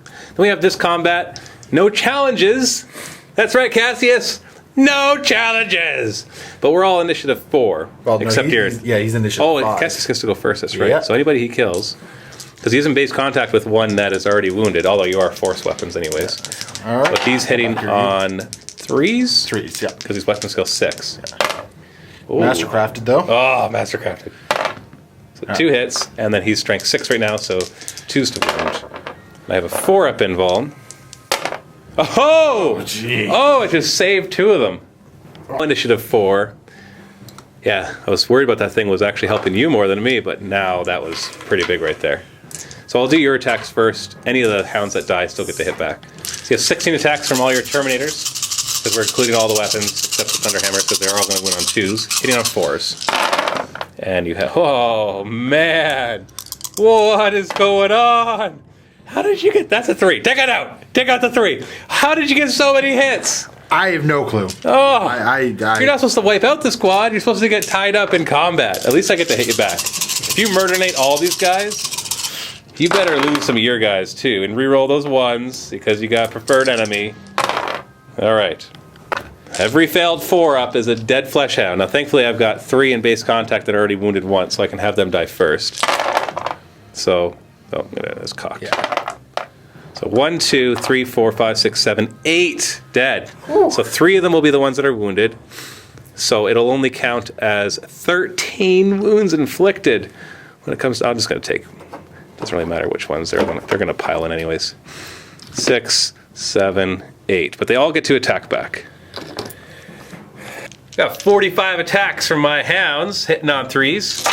Then we have this combat. No challenges. That's right, Cassius. No challenges. But we're all initiative 4.
Well,
except yours.
He's initiative 5.
Cassius gets to go first. That's right.
Yeah.
So anybody he kills, because he's in base contact with one that is already wounded, although you are force weapons anyways.
All right.
But he's hitting on 3s.
3s, yeah.
Because he's weapon skill 6. Ooh.
Mastercrafted, though.
Oh, Mastercrafted. So 2 hits, and then he's strength 6 right now, so 2s to wound. And I have a 4 up invuln. Oh!
Gee.
Oh, it just saved 2 of them. Initiative 4. Yeah, I was worried about that thing was actually helping you more than me, but now that was pretty big right there. So I'll do your attacks first. Any of the hounds that die still get to hit back. So you have 16 attacks from all your Terminators, because we're including all the weapons except the Thunderhammers, because they're all going to win on 2s, hitting on 4s. And you have, oh man, what is going on? How did you get, that's a 3, take it out the 3. How did you get so many hits?
I have no clue.
Oh, you're not supposed to wipe out the squad. You're supposed to get tied up in combat. At least I get to hit you back. If you murder-nate all these guys, you better lose some of your guys too, and re-roll those ones because you got preferred enemy. All right. Every failed 4-up is a dead flesh hound. Now, thankfully, I've got 3 in base contact that are already wounded once, so I can have them die first. So, oh, it's cocked. Yeah. So 1, 2, 3, 4, 5, 6, 7, 8 dead. Ooh. So 3 of them will be the ones that are wounded. So it'll only count as 13 wounds inflicted. When it comes to, I'm just going to take, doesn't really matter which ones, they're going to pile in anyways. 6, 7, 8. But they all get to attack back. Got 45 attacks from my hounds, hitting on 3s.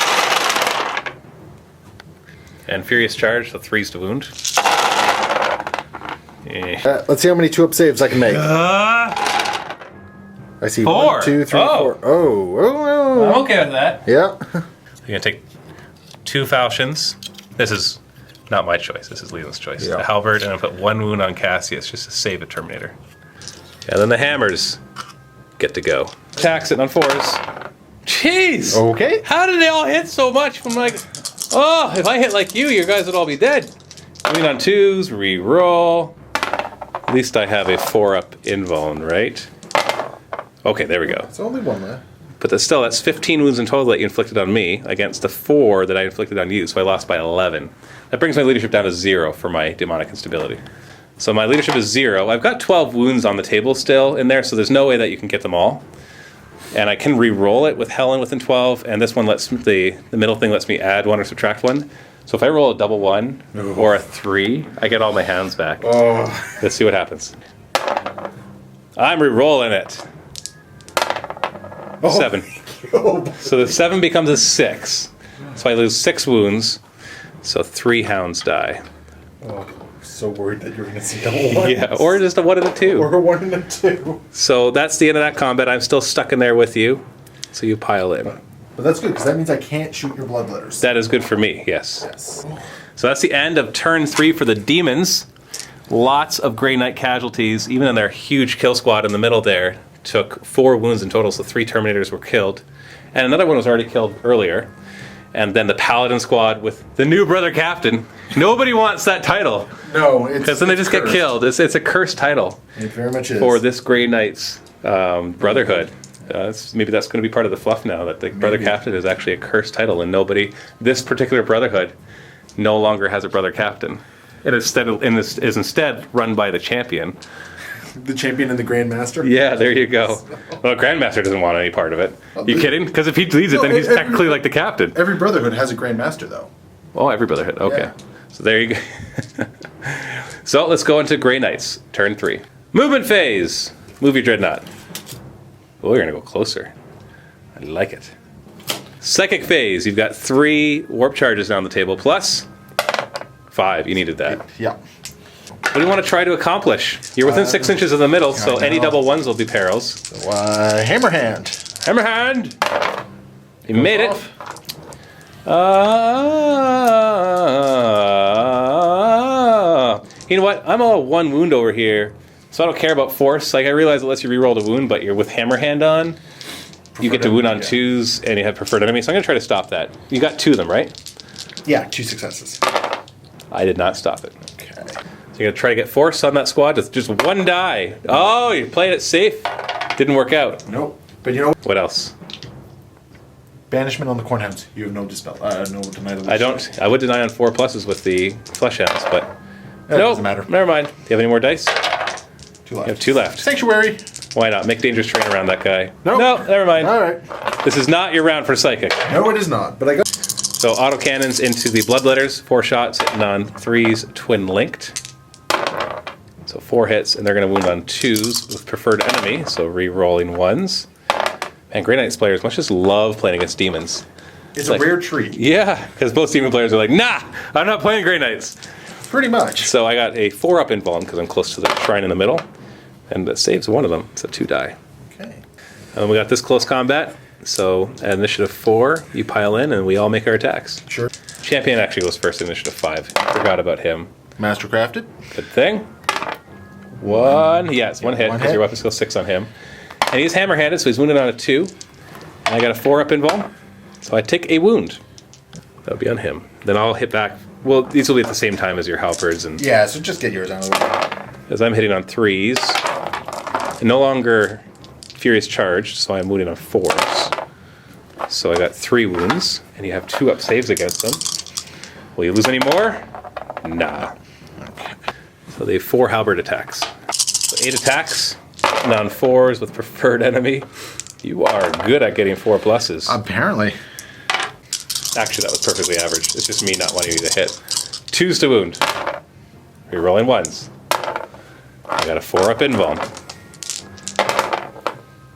And Furious Charge, so 3s to wound.
Let's see how many 2-up saves I can make. I see
4.
1, 2, 3, 4. Oh.
I'm okay with that.
Yeah.
You're going to take 2 falchions. This is not my choice. This is Leland's choice.
Yeah.
The halberd, and I'll put 1 wound on Cassius just to save a Terminator. And then the hammers get to go. Attacks it on 4s. Jeez!
Okay.
How did they all hit so much? I'm like, oh, if I hit like you guys would all be dead. Wound on 2s, re-roll. At least I have a 4-up invuln, right? Okay, there we go.
It's only 1 left.
But that's 15 wounds in total that you inflicted on me against the 4 that I inflicted on you, so I lost by 11. That brings my leadership down to 0 for my demonic instability. So my leadership is 0. I've got 12 wounds on the table still in there, so there's no way that you can get them all. And I can re-roll it with Helen within 12, and this one lets the middle thing lets me add 1 or subtract 1. So if I roll a double 1 or a 3, I get all my hounds back. Oh. Let's see what happens. I'm re-rolling it. 7. So the 7 becomes a 6. So I lose 6 wounds. So 3 hounds die.
Oh, so worried that you're going to see double 1.
Yeah, or just a 1 and a 2.
Or a 1 and a 2.
So that's the end of that combat. I'm still stuck in there with you. So you pile in.
But that's good, because that means I can't shoot your bloodletters.
That is good for me, yes.
Yes.
So that's the end of turn 3 for the demons. Lots of Grey Knight casualties, even in their huge kill squad in the middle there. Took 4 wounds in total, so 3 Terminators were killed. And another one was already killed earlier. And then the Paladin squad with the new brother captain. Nobody wants that title.
No, it's
because then they just
cursed.
get killed. It's a cursed title.
It very much is.
For this Grey Knight's brotherhood. Maybe that's going to be part of the fluff now, that the brother captain is actually a cursed title, and this particular brotherhood no longer has a brother captain. It is instead run by the champion.
The champion and the Grandmaster?
Yeah, there you go. Well, Grandmaster doesn't want any part of it. You kidding? Because if he leads it, then he's technically like the captain.
Every brotherhood has a Grandmaster, though.
Oh, every brotherhood. Okay.
Yeah.
So there you go. So let's go into Grey Knights, turn 3. Movement phase. Move your dreadnought. Oh, you're going to go closer. I like it. Psychic phase. You've got 3 warp charges down the table, plus 5. You needed that.
Yeah.
What do you want to try to accomplish? You're within 6 inches of the middle, so any double 1s will be perils.
So, Hammerhand.
Hammerhand! You made it. You know what? I'm all 1 wound over here. So I don't care about force. Like, I realize it lets you reroll the wound, but you're with Hammerhand on. You get to wound on 2s, and you have preferred enemy. So I'm going to try to stop that. You got 2 of them, right?
Yeah, 2 successes.
I did not stop it.
Okay.
So you're going to try to get force on that squad with just 1 die. Oh, you're playing it safe. Didn't work out.
Nope. But you know
what else?
Banishment on the Cornhounds. You have no dispel. No deny.
I don't. I would deny on 4 pluses with the Flesh Hounds, but
no, doesn't matter.
Never mind. Do you have any more dice?
2 left.
You have 2 left.
Sanctuary.
Why not? Make dangerous terrain around that guy.
Nope.
No, never mind.
All right.
This is not your round for Psychic.
No, it is not. But I got.
So autocannons into the Bloodletters. 4 shots hitting on 3s, twin linked. So 4 hits, and they're going to wound on 2s with preferred enemy. So re-rolling 1s. And Grey Knights players must just love playing against demons.
It's a rare treat.
Yeah, because most demon players are like, nah, I'm not playing Grey Knights.
Pretty much.
So I got a 4-up invuln because I'm close to the shrine in the middle. And that saves 1 of them, so 2 die.
Okay.
And we got this close combat. So at initiative 4, you pile in and we all make our attacks.
Sure.
Champion actually goes first, initiative 5. Forgot about him.
Mastercrafted.
Good thing. One. Yeah, it's one hit
one
because
hit.
your weapon skill 6 on him. And he's hammer-handed, so he's wounded on a 2. And I got a 4 up invuln. So I take a wound. That'll be on him. Then I'll hit back. Well, these will be at the same time as your halberds. And
Yeah, so just get yours out of the way.
as I'm hitting on 3s. And no longer Furious Charged, so I'm wounding on 4s. So I got 3 wounds, and you have 2 up saves against them. Will you lose any more? Nah. So they have 4 halberd attacks. So 8 attacks, and on 4s with preferred enemy. You are good at getting 4 pluses.
Apparently.
Actually, that was perfectly average. It's just me not wanting you to hit. 2s to wound. Rerolling 1s. I got a 4 up invuln.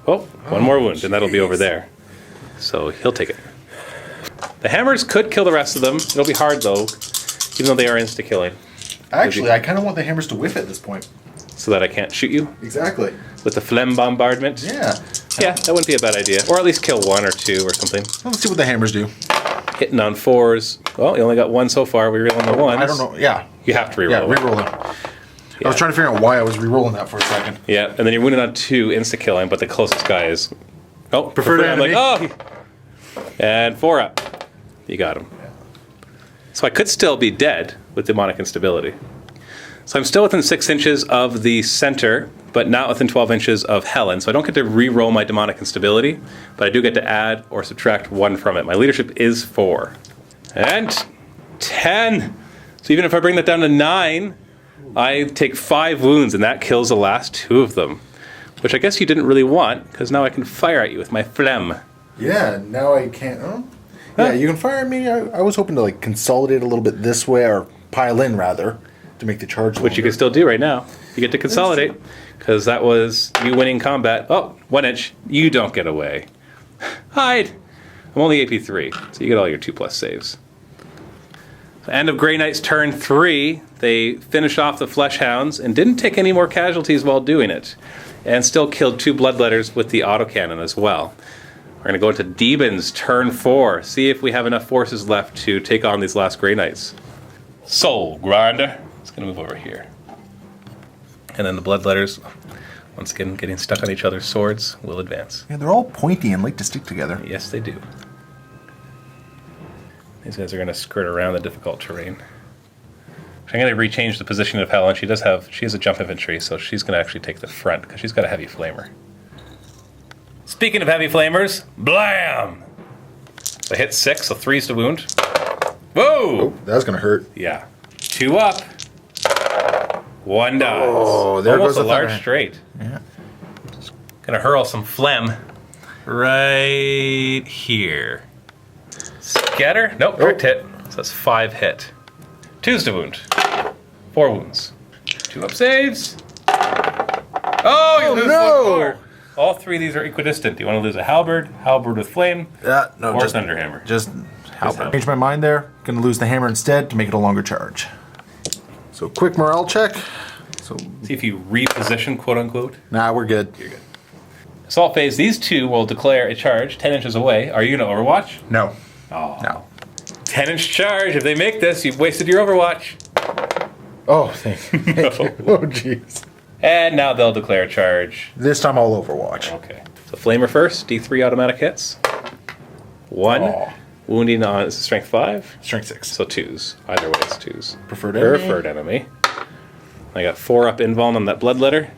Oh, one more wound, and that'll be over there. So he'll take it. The hammers could kill the rest of them. It'll be hard, though, even though they are insta-killing.
Actually, I kind of want the hammers to whiff at this point.
So that I can't shoot you
Exactly.
with the phlegm bombardment?
Yeah.
Yeah, that wouldn't be a bad idea. Or at least kill 1 or 2 or something.
Well, let's see what the hammers do.
Hitting on 4s. Well, you only got 1 so far. We reroll on the 1s.
I don't know. Yeah.
You have to reroll.
Yeah, reroll them. I was trying to figure out why I was rerolling that for a second.
Yeah, and then you're wounded on 2 insta-killing, but the closest guy is... Oh,
Preferred
I'm like,
enemy.
oh! And 4 up. You got him. So I could still be dead with demonic instability. So I'm still within 6 inches of the center, but not within 12 inches of Helen. So I don't get to re-roll my demonic instability, but I do get to add or subtract 1 from it. My leadership is 4. And 10. So even if I bring that down to 9, I take 5 wounds, and that kills the last 2 of them. Which I guess you didn't really want, because now I can fire at you with my phlegm.
Yeah, now I can't... Oh. Yeah, you can fire at me. I was hoping to like consolidate a little bit this way, or pile in rather, to make the charge longer.
Which you can still do right now. You get to consolidate, because that was you winning combat. Oh, 1 inch. You don't get away. Hide. I'm only AP3, so you get all your 2+ saves. So end of Grey Knight's turn 3. They finished off the Flesh Hounds and didn't take any more casualties while doing it. And still killed 2 Bloodletters with the autocannon as well. We're going to go into Demons turn 4. See if we have enough forces left to take on these last Grey Knights. Soul Grinder. It's going to move over here. And then the Bloodletters, once again getting stuck on each other's swords, will advance.
Yeah, they're all pointy and like to stick together.
Yes, they do. These guys are going to skirt around the difficult terrain. I'm going to rechange the position of Helen. She has a jump infantry, so she's going to actually take the front because she's got a heavy flamer. Speaking of heavy flamers, blam! So I hit 6, so 3's to wound. Whoa!
Oh, that was going to hurt.
Yeah. 2 up. 1 dies.
Oh, there
Almost
goes
a
the
large
thunder.
straight.
Yeah.
Gonna hurl some phlegm right here. Scatter? Nope, correct hit. So that's 5 hit. 2's to wound. 4 wounds. 2 up saves. Oh, you lose 1 more. All 3 of these are equidistant. Do you want to lose a halberd with flame,
No,
or
just
thunderhammer?
Just
halberd.
change my mind there. Gonna lose the hammer instead to make it a longer charge. So quick morale check. So
See if you reposition, quote unquote.
nah, we're good.
You're good. Assault phase. These 2 will declare a charge 10 inches away. Are you going to Overwatch?
No.
Oh.
No.
10-inch charge. If they make this, you've wasted your Overwatch.
Oh, thank you. Oh, jeez.
And now they'll declare a charge.
This time I'll Overwatch.
Okay. So Flamer first. D3 automatic hits. 1.
Oh.
Wounding on is it strength 5.
Strength 6.
So 2s. Either way, it's 2s.
Preferred enemy.
Preferred enemy. I got 4 up invuln on that Bloodletter.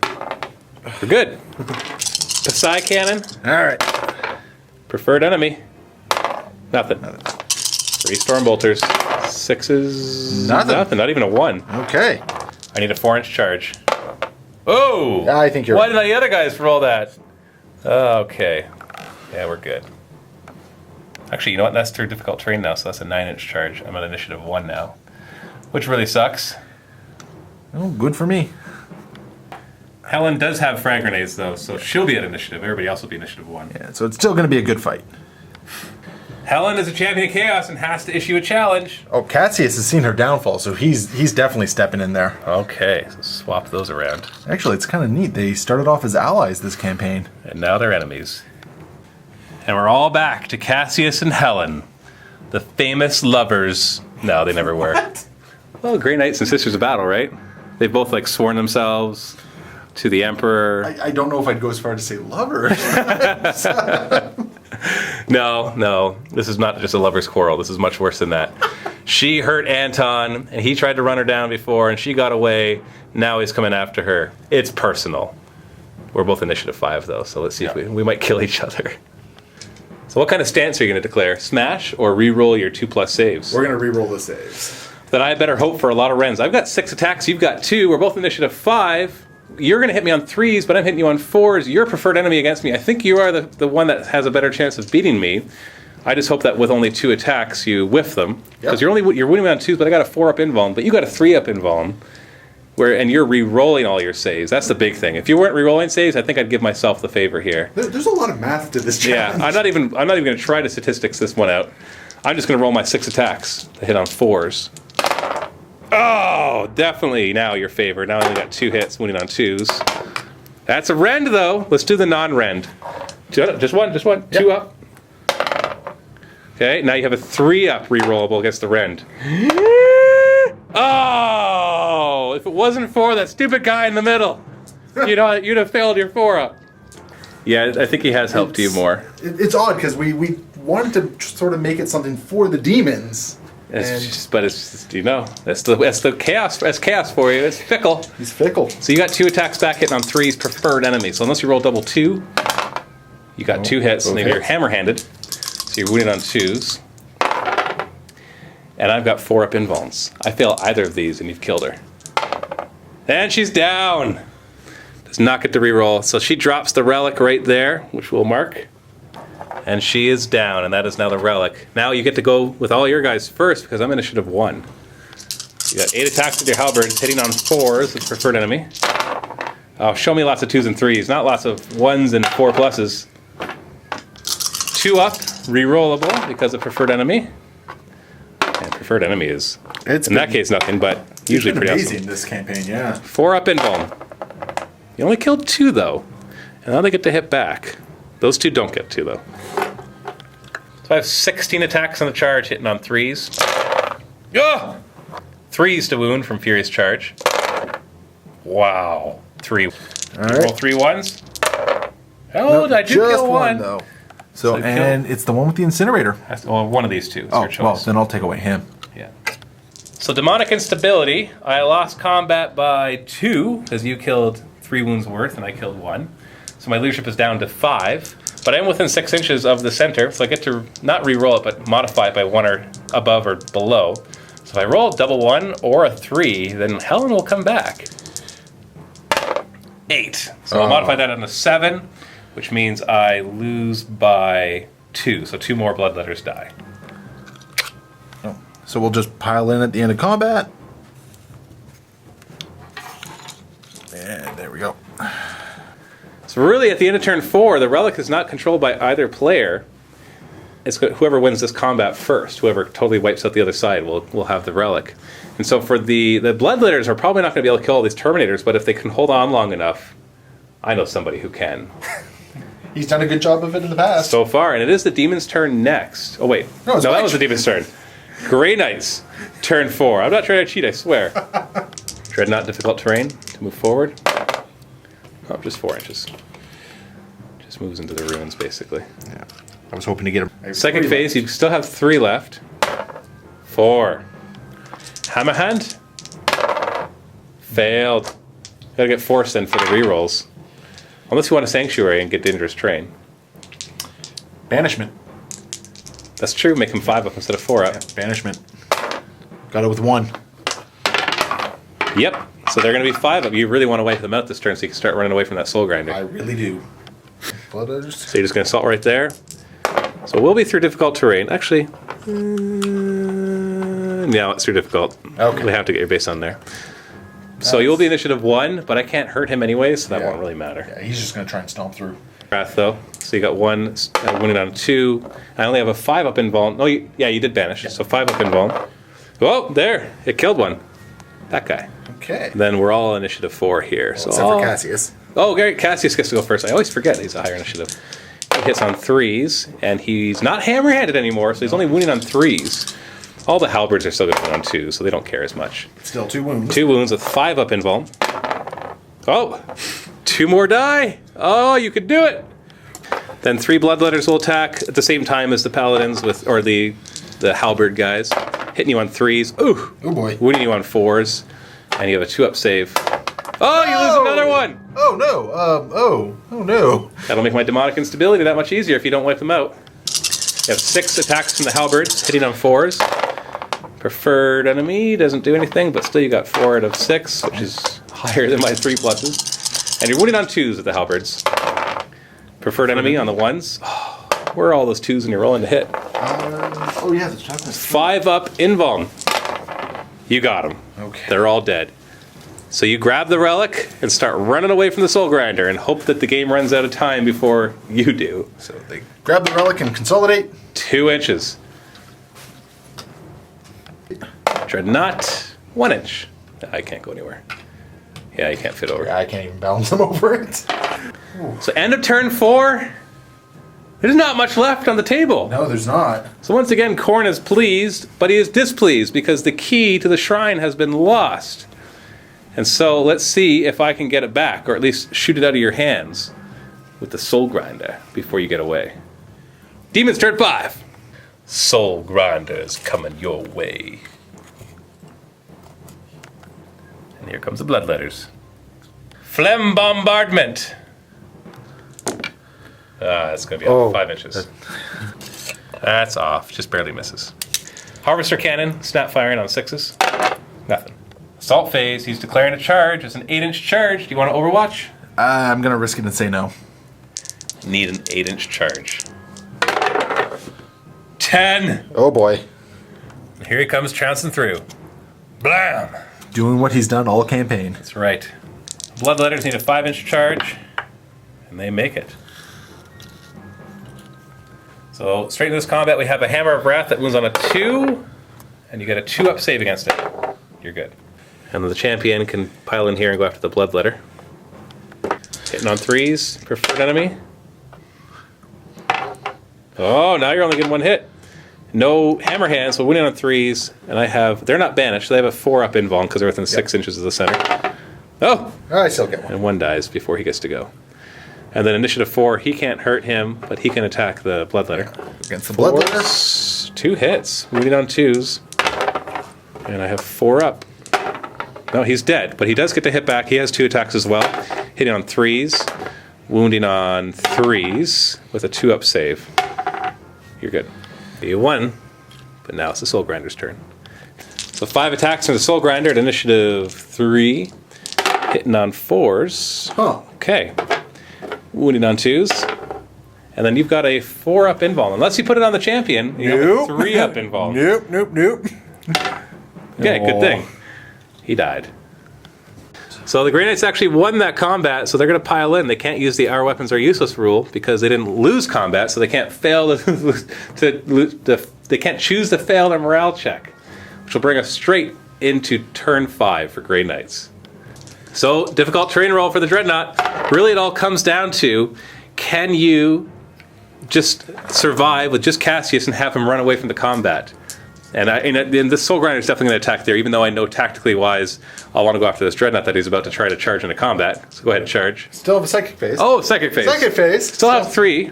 We're good. Psy Cannon.
All right.
Preferred enemy. Nothing. 3 Storm Bolters. 6s.
Nothing.
Not even a 1.
Okay.
I need a 4-inch charge. Oh!
I think you're
Why
right.
did the other guys roll that? Okay. Yeah, we're good. Actually, you know what? That's through difficult terrain now, so that's a 9-inch charge. I'm at initiative 1 now. Which really sucks.
Oh, good for me.
Helen does have frag grenades, though, so she'll be at initiative. Everybody else will be initiative 1.
Yeah, so it's still going to be a good fight.
Helen is a champion of chaos and has to issue a challenge.
Oh, Cassius has seen her downfall, so he's definitely stepping in there.
Okay, so swap those around.
Actually, it's kind of neat. They started off as allies this campaign.
And now they're enemies. And we're all back to Cassius and Helen, the famous lovers. No, they never were. Well, Grey Knights and Sisters of Battle, right? They've both like sworn themselves. to the Emperor.
I don't know if I'd go as far to say lover.
No, this is not just a lover's quarrel. This is much worse than that. She hurt Anton, and he tried to run her down before, and she got away. Now he's coming after her. It's personal. We're both initiative 5, though, so let's see if we might kill each other. So what kind of stance are you going to declare? Smash or re-roll your 2+ saves?
We're going to re-roll the saves.
Then I better hope for a lot of Rens. I've got 6 attacks, you've got 2. We're both initiative 5. You're going to hit me on 3s, but I'm hitting you on 4s. You're a preferred enemy against me. I think you are the one that has a better chance of beating me. I just hope that with only 2 attacks, you whiff them. Because you're winning me on 2s, but I got a 4-up invuln, but you got a 3-up invuln. And you're re-rolling all your saves. That's the big thing. If you weren't re-rolling saves, I think I'd give myself the favor here.
There's a lot of math to this challenge.
Yeah, I'm not even going to try to statistics this one out. I'm just going to roll my 6 attacks to hit on 4s. Oh, definitely now your favor. Now I only got 2 hits, winning on 2s. That's a rend, though. Let's do the non-rend. Just one. Yep. 2 up. Okay, now you have a 3-up re-rollable against the rend. Oh, if it wasn't for that stupid guy in the middle, you'd have failed your 4-up. Yeah, I think he has helped you more.
It's odd because we wanted to sort of make it something for the demons.
That's the chaos. That's chaos for you. It's fickle.
He's fickle.
So you got 2 attacks back hitting on 3s, preferred enemy. So unless you roll double 2, you got 2 hits, and you're hammer-handed. So you're winning on 2s. And I've got 4-up invulns. I fail either of these, and you've killed her. And she's down. Does not get to reroll. So she drops the relic right there, which we'll mark. And she is down, and that is now the relic. Now you get to go with all your guys first, because I'm initiative 1. You got 8 attacks with your halberds, hitting on 4s with preferred enemy. Oh, show me lots of 2s and 3s, not lots of 1s and 4 pluses. 2 up, rerollable because of preferred enemy. And preferred enemy is, in that case, nothing, but usually pretty
amazing
awesome.
This campaign, yeah.
4-up invuln. You only killed 2, though. And now they get to hit back. Those 2 don't get 2, though. So I have 16 attacks on the charge, hitting on 3s. Oh! 3s to wound from Furious Charge. Wow. 3. All right. Roll 3 1s. Oh, nope, I did kill 1.
Though. So and it's the one with the incinerator.
Well, one of these 2.
Oh, well, then I'll take away him.
Yeah. So demonic instability. I lost combat by 2 because you killed 3 wounds worth and I killed 1. So my leadership is down to 5. But I am within 6 inches of the center, so I get to not re-roll it, but modify it by 1 or above or below. So if I roll double 1 or a 3, then Helen will come back. 8. So I'll modify that on a 7, which means I lose by 2. So 2 more bloodletters die.
Oh. So we'll just pile in at the end of combat. And there we go.
So really, at the end of turn 4, the relic is not controlled by either player. It's whoever wins this combat first, whoever totally wipes out the other side will have the relic. And so for the bloodletters are probably not going to be able to kill all these Terminators, but if they can hold on long enough, I know somebody who can.
He's done a good job of it in the past.
So far, and it is the Demon's turn next. Oh wait, no, that was the Demon's turn. Grey Knights, turn 4. I'm not trying to cheat, I swear. Dreadnought difficult terrain to move forward. Oh, just 4 inches. Just moves into the ruins, basically.
Yeah. I was hoping to get him.
Second phase, you still have 3 left. 4. Hammerhand. Failed. Gotta get forced in for the rerolls. Unless you want a Sanctuary and get Dangerous Terrain.
Banishment.
That's true, make him 5 up instead of 4 up.
Yeah, banishment. Got it with 1.
Yep. So they're going to be 5 up. You really want to wipe them out this turn so you can start running away from that Soul Grinder.
I really do.
So you're just going to assault right there. So we'll be through difficult terrain. Actually, no, it's through difficult.
Okay.
We have to get your base on there. So you'll be initiative 1, but I can't hurt him anyway, so that won't really matter.
Yeah, he's just going to try and stomp through.
Wrath, though. So you got 1 winning on 2. I only have a 5 up invuln. No, you did banish. Yeah. So 5 up invuln. Oh, there. It killed 1. That guy.
Okay.
Then we're all initiative 4 here.
Well, so except for Cassius.
Oh, Gary Cassius gets to go first. I always forget he's a higher initiative. He hits on 3s, and he's not hammer-handed anymore, so he's only wounding on 3s. All the halberds are still going on 2s, so they don't care as much.
Still 2 wounds.
2 wounds with 5 up invuln. Oh! 2 more die. Oh, you could do it. Then 3 bloodletters will attack at the same time as the paladins or the halberd guys, hitting you on 3s. Ooh,
Oh boy.
wounding you on 4s, and you have a 2-up save. Oh, you lose another one.
Oh no. Oh no.
That'll make my demonic instability that much easier if you don't wipe them out. You have 6 attacks from the halberds, hitting on 4s. Preferred enemy doesn't do anything, but still you got 4 out of 6, which is higher than my 3 pluses. And you're wounded on 2s with the halberds. Preferred enemy on the 1s. Oh, where are all those 2s when you're rolling to hit?
Oh yeah, the chocolate.
5-up invuln. You got them.
Okay.
They're all dead. So you grab the relic and start running away from the soul grinder and hope that the game runs out of time before you do.
So they grab the relic and consolidate.
2 inches. Dreadnought, 1 inch. I can't go anywhere. Yeah, you can't fit over.
Yeah, I can't even balance them over it.
So end of turn 4. There's not much left on the table.
No, there's not.
So once again, Khorne is pleased, but he is displeased because the key to the shrine has been lost. And so let's see if I can get it back, or at least shoot it out of your hands with the soul grinder before you get away. Demons turn 5. Soul grinder's coming your way. And here comes the bloodletters. Phlegm bombardment. That's going to be off 5 inches. That's off. Just barely misses. Harvester cannon, snap firing on 6s. Nothing. Assault phase, he's declaring a charge. It's an 8-inch charge. Do you want to overwatch?
I'm going to risk it and say no.
Need an 8-inch charge. 10.
Oh boy.
Here he comes trouncing through. Blam!
Doing what he's done all campaign.
That's right. Bloodletters need a 5-inch charge, and they make it. So straight into this combat, we have a Hammer of Wrath that wounds on a 2, and you get a 2-up save against it. You're good. And the champion can pile in here and go after the bloodletter. Hitting on 3s, preferred enemy. Oh, now you're only getting 1 hit. No hammer hands, so winning on 3s, and they're not banished, so they have a 4-up invuln because they're within 6 inches of the center. Oh!
I still get one.
And 1 dies before he gets to go. And then initiative 4, he can't hurt him, but he can attack the bloodletter.
Against the bloodletter.
2 hits, wounding on 2s. And I have 4 up. No, he's dead, but he does get to hit back. He has 2 attacks as well. Hitting on 3s, wounding on 3s with a 2-up save. You're good. You won, but now it's the Soul Grinder's turn. So 5 attacks from the Soul Grinder at initiative 3. Hitting on 4s.
Huh.
Okay. Wounding on 2s. And then you've got a 4-up invuln. Unless you put it on the champion, you have a 3-up invuln.
Nope.
Okay, good thing. He died. So the Grey Knights actually won that combat, so they're going to pile in. They can't use the "our weapons are useless" rule because they didn't lose combat, so they can't fail they can't choose to fail their morale check, which will bring us straight into turn 5 for Grey Knights. So difficult terrain roll for the Dreadnought. Really, it all comes down to, can you just survive with just Cassius and have him run away from the combat? And the Soul Grinder is definitely going to attack there, even though I know tactically wise I'll want to go after this Dreadnought that he's about to try to charge into combat. So go ahead and charge.
Still have a psychic phase.
Oh, psychic phase.
Psychic phase.
Still have 3.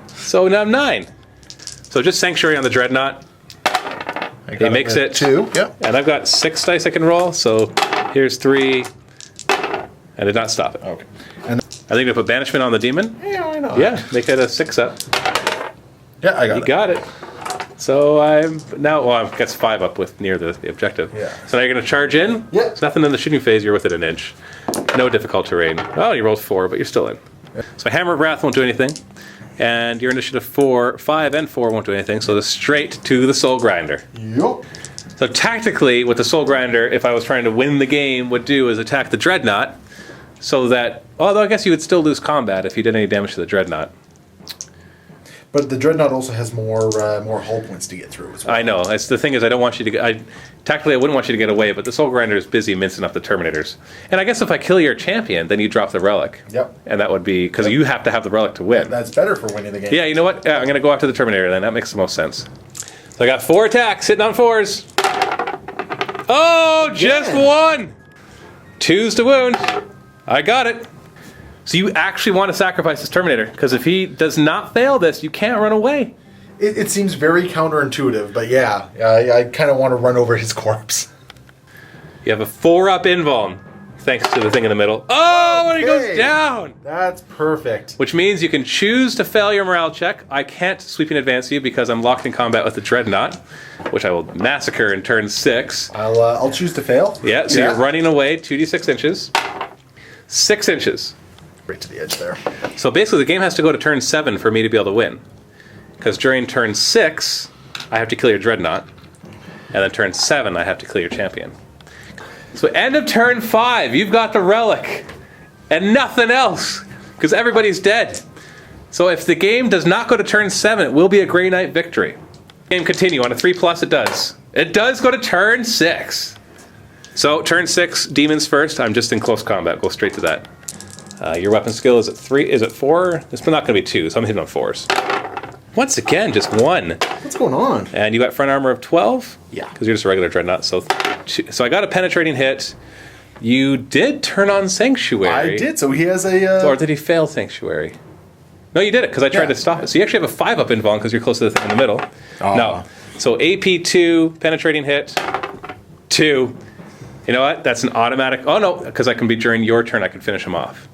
So now I'm 9. So just Sanctuary on the Dreadnought. He makes it
2. Yep.
And I've got 6 dice I can roll. So here's 3. I did not stop it.
Okay. And
I think to put Banishment on the Demon.
yeah, I know.
Yeah, make it a 6-up.
Yeah, I got
You
it.
got it. So I'm now, well, I guess 5 up with near the objective.
Yeah.
So now you're going to charge in?
Yeah.
There's nothing in the shooting phase, you're within an inch. No difficult terrain. Oh, you rolled 4, but you're still in.
Yeah.
So Hammer of Wrath won't do anything. And your initiative 5 and 4 won't do anything, so straight to the Soul Grinder.
Yup.
So tactically, what the Soul Grinder, if I was trying to win the game, would do is attack the Dreadnought, so that, although I guess you would still lose combat if you did any damage to the Dreadnought.
But the Dreadnought also has more hull points to get through as well.
I know. That's the thing is, I don't want you to get. Tactically, I wouldn't want you to get away, but the Soul Grinder is busy mincing up the Terminators. And I guess if I kill your champion, then you drop the relic.
Yep.
And that would be because you have to have the relic to win.
That's better for winning the game.
Yeah, you know what? Yeah, I'm going to go after the Terminator then. That makes the most sense. So I got 4 attacks, hitting on 4s. Oh, just 1. 2s to wound. I got it. So you actually want to sacrifice this Terminator, because if he does not fail this, you can't run away.
It seems very counterintuitive, but yeah, I kind of want to run over his corpse.
You have a 4-up invuln, thanks to the thing in the middle. Oh, and he goes down!
That's perfect.
Which means you can choose to fail your morale check. I can't sweeping advance you because I'm locked in combat with the Dreadnought, which I will massacre in turn 6.
I'll choose to fail.
Yeah, so you're running away 2d6 inches. 6 inches.
Right to the edge there.
So basically the game has to go to turn 7 for me to be able to win. Because during turn 6, I have to kill your Dreadnought. And then turn 7, I have to kill your champion. So end of turn 5, you've got the relic. And nothing else. Because everybody's dead. So if the game does not go to turn 7, it will be a Grey Knight victory. Game continue. On a 3+, it does. It does go to turn 6. So turn 6, demons first. I'm just in close combat. Go straight to that. Your weapon skill is at 3. Is it 4? It's not going to be 2, so I'm hitting on 4s. Once again, just 1.
What's going on?
And you got front armor of 12?
Yeah.
Because you're just a regular Dreadnought. So I got a penetrating hit. You did turn on Sanctuary.
I did, so he has a...
Or did he fail Sanctuary? No, you did it, because I tried to stop it. So you actually have a 5-up invuln because you're close to the thing in the middle. No. So AP 2, penetrating hit, 2. You know what? That's an automatic... Oh, no, because I can be during your turn, I can finish him off.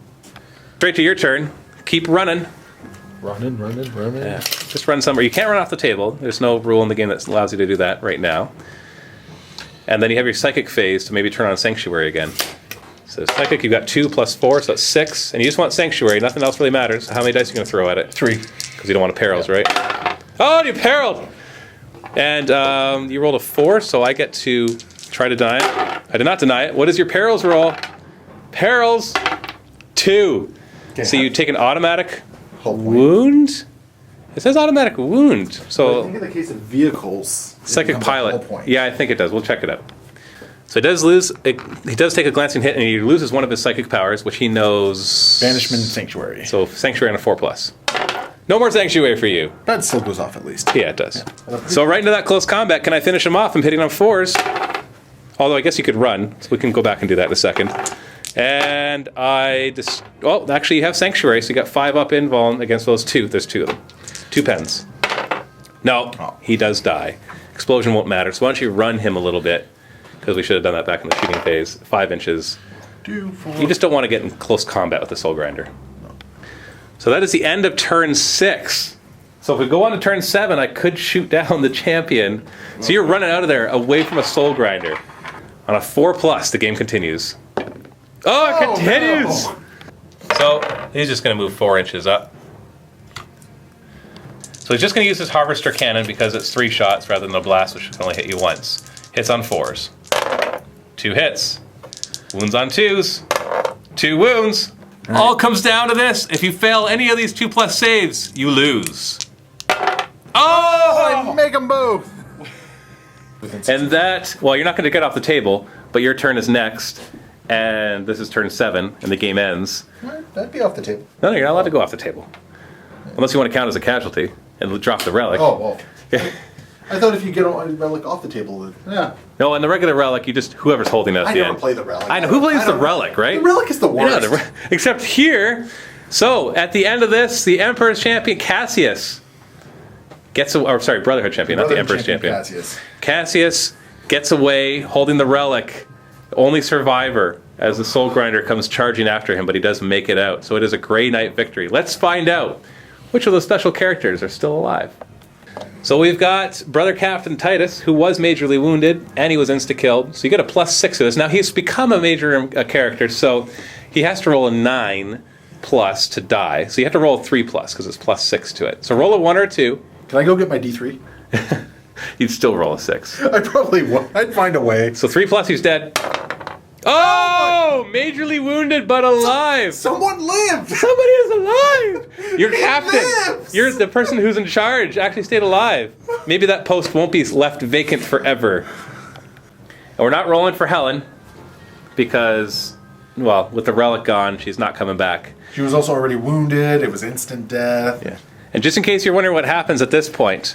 Straight to your turn. Keep running.
Running.
Yeah. Just run somewhere. You can't run off the table. There's no rule in the game that allows you to do that right now. And then you have your Psychic phase to maybe turn on Sanctuary again. So Psychic, you've got 2 + 4, so that's 6. And you just want Sanctuary. Nothing else really matters. How many dice are you going to throw at it? 3. Because you don't want to perils, right? Oh, you perilled! And you rolled a 4, so I get to try to deny it. I did not deny it. What is your perils roll? Perils 2. Okay, so you take an automatic wound? It says automatic wound. So
I think in the case of vehicles,
Psychic Pilot. Yeah, I think it does. We'll check it out. So he does lose. He does take a glancing hit, and he loses one of his psychic powers, which he knows.
Banishment and Sanctuary.
So Sanctuary on a 4+. No more Sanctuary for you.
That still goes off at least.
Yeah, it does. Yeah. So right into that close combat, can I finish him off? I'm hitting on 4s. Although I guess you could run, so we can go back and do that in a second. And well, actually you have Sanctuary, so you got 5-up invuln against those 2. There's 2 of them. 2 pens. No, he does die. Explosion won't matter. So why don't you run him a little bit? Because we should have done that back in the shooting phase. 5 inches.
2, 4.
You just don't want to get in close combat with the Soul Grinder. No. So that is the end of turn 6. So if we go on to turn 7, I could shoot down the champion. So you're running out of there away from a Soul Grinder. On a 4+, the game continues. Oh, it continues! No. So he's just going to move 4 inches up. So he's just going to use his Harvester Cannon because it's 3 shots rather than the blast, which can only hit you once. Hits on 4s. 2 hits. Wounds on 2s. 2 wounds. Right. All comes down to this. If you fail any of these 2+ saves, you lose. Oh!
Make them both!
And that, well, you're not going to get off the table, but your turn is next. And this is turn 7, and the game ends.
That'd be off the table.
No, you're not allowed to go off the table. Unless you want to count as a casualty and drop the relic.
Oh. I thought if you get a relic off the table, then... Yeah.
No, in the regular relic, you just... Whoever's holding it at the end.
I never play the relic.
I know. Who plays the relic, right?
The relic is the worst.
Yeah, except here. So, at the end of this, the Emperor's Champion, Cassius, Brotherhood Champion, not the Emperor's Champion. Cassius gets away holding the relic. Only survivor as the Soul Grinder comes charging after him, but he does make it out. So it is a Grey Knight victory. Let's find out which of the special characters are still alive. So we've got Brother Captain Titus, who was majorly wounded, and he was insta-killed. So you get a +6 to this. Now he's become a major character, so he has to roll a 9+ to die. So you have to roll a 3+ because it's +6 to it. So roll a 1 or a 2.
Can I go get my D3?
You'd still roll a 6.
I probably would. I'd find a way.
So 3+, he's dead. Oh! Majorly wounded but alive!
Someone lived!
Somebody is alive! Your captain!
Lives.
You're the person who's in charge actually stayed alive. Maybe that post won't be left vacant forever. And we're not rolling for Helen because, well, with the relic gone, she's not coming back.
She was also already wounded. It was instant death.
Yeah. And just in case you're wondering what happens at this point,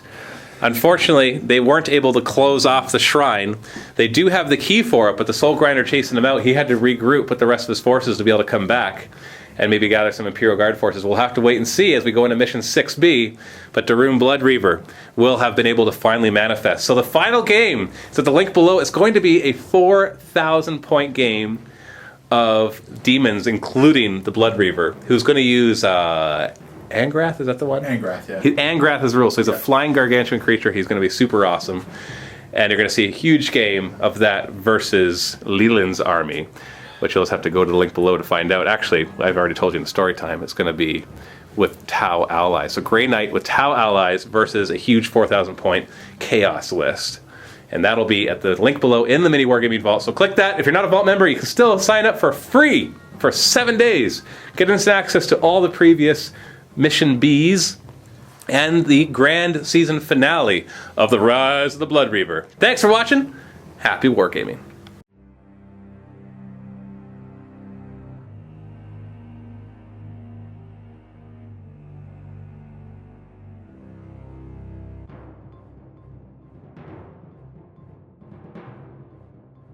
unfortunately, they weren't able to close off the shrine. They do have the key for it, but the Soul Grinder chasing him out, he had to regroup with the rest of his forces to be able to come back. and maybe gather some Imperial Guard forces. We'll have to wait and see as we go into Mission 6B, but Darun Blood Reaver will have been able to finally manifest. So the final game is at the link below. It's going to be a 4,000 point game of demons, including the Blood Reaver, who's going to use Angrath, is that the one?
Angrath, yeah.
Angrath is the rule, so he's a flying gargantuan creature. He's going to be super awesome. And you're going to see a huge game of that versus Leland's army, which you'll just have to go to the link below to find out. Actually, I've already told you in the story time, it's going to be with Tau allies. So Grey Knight with Tau allies versus a huge 4,000 point Chaos list. And that'll be at the link below in the MiniWarGaming Vault. So click that. If you're not a Vault member, you can still sign up for free for 7 days. Get instant access to all the previous Mission Bs and the grand season finale of The Rise of the Blood Reaver. Thanks for watching. Happy wargaming.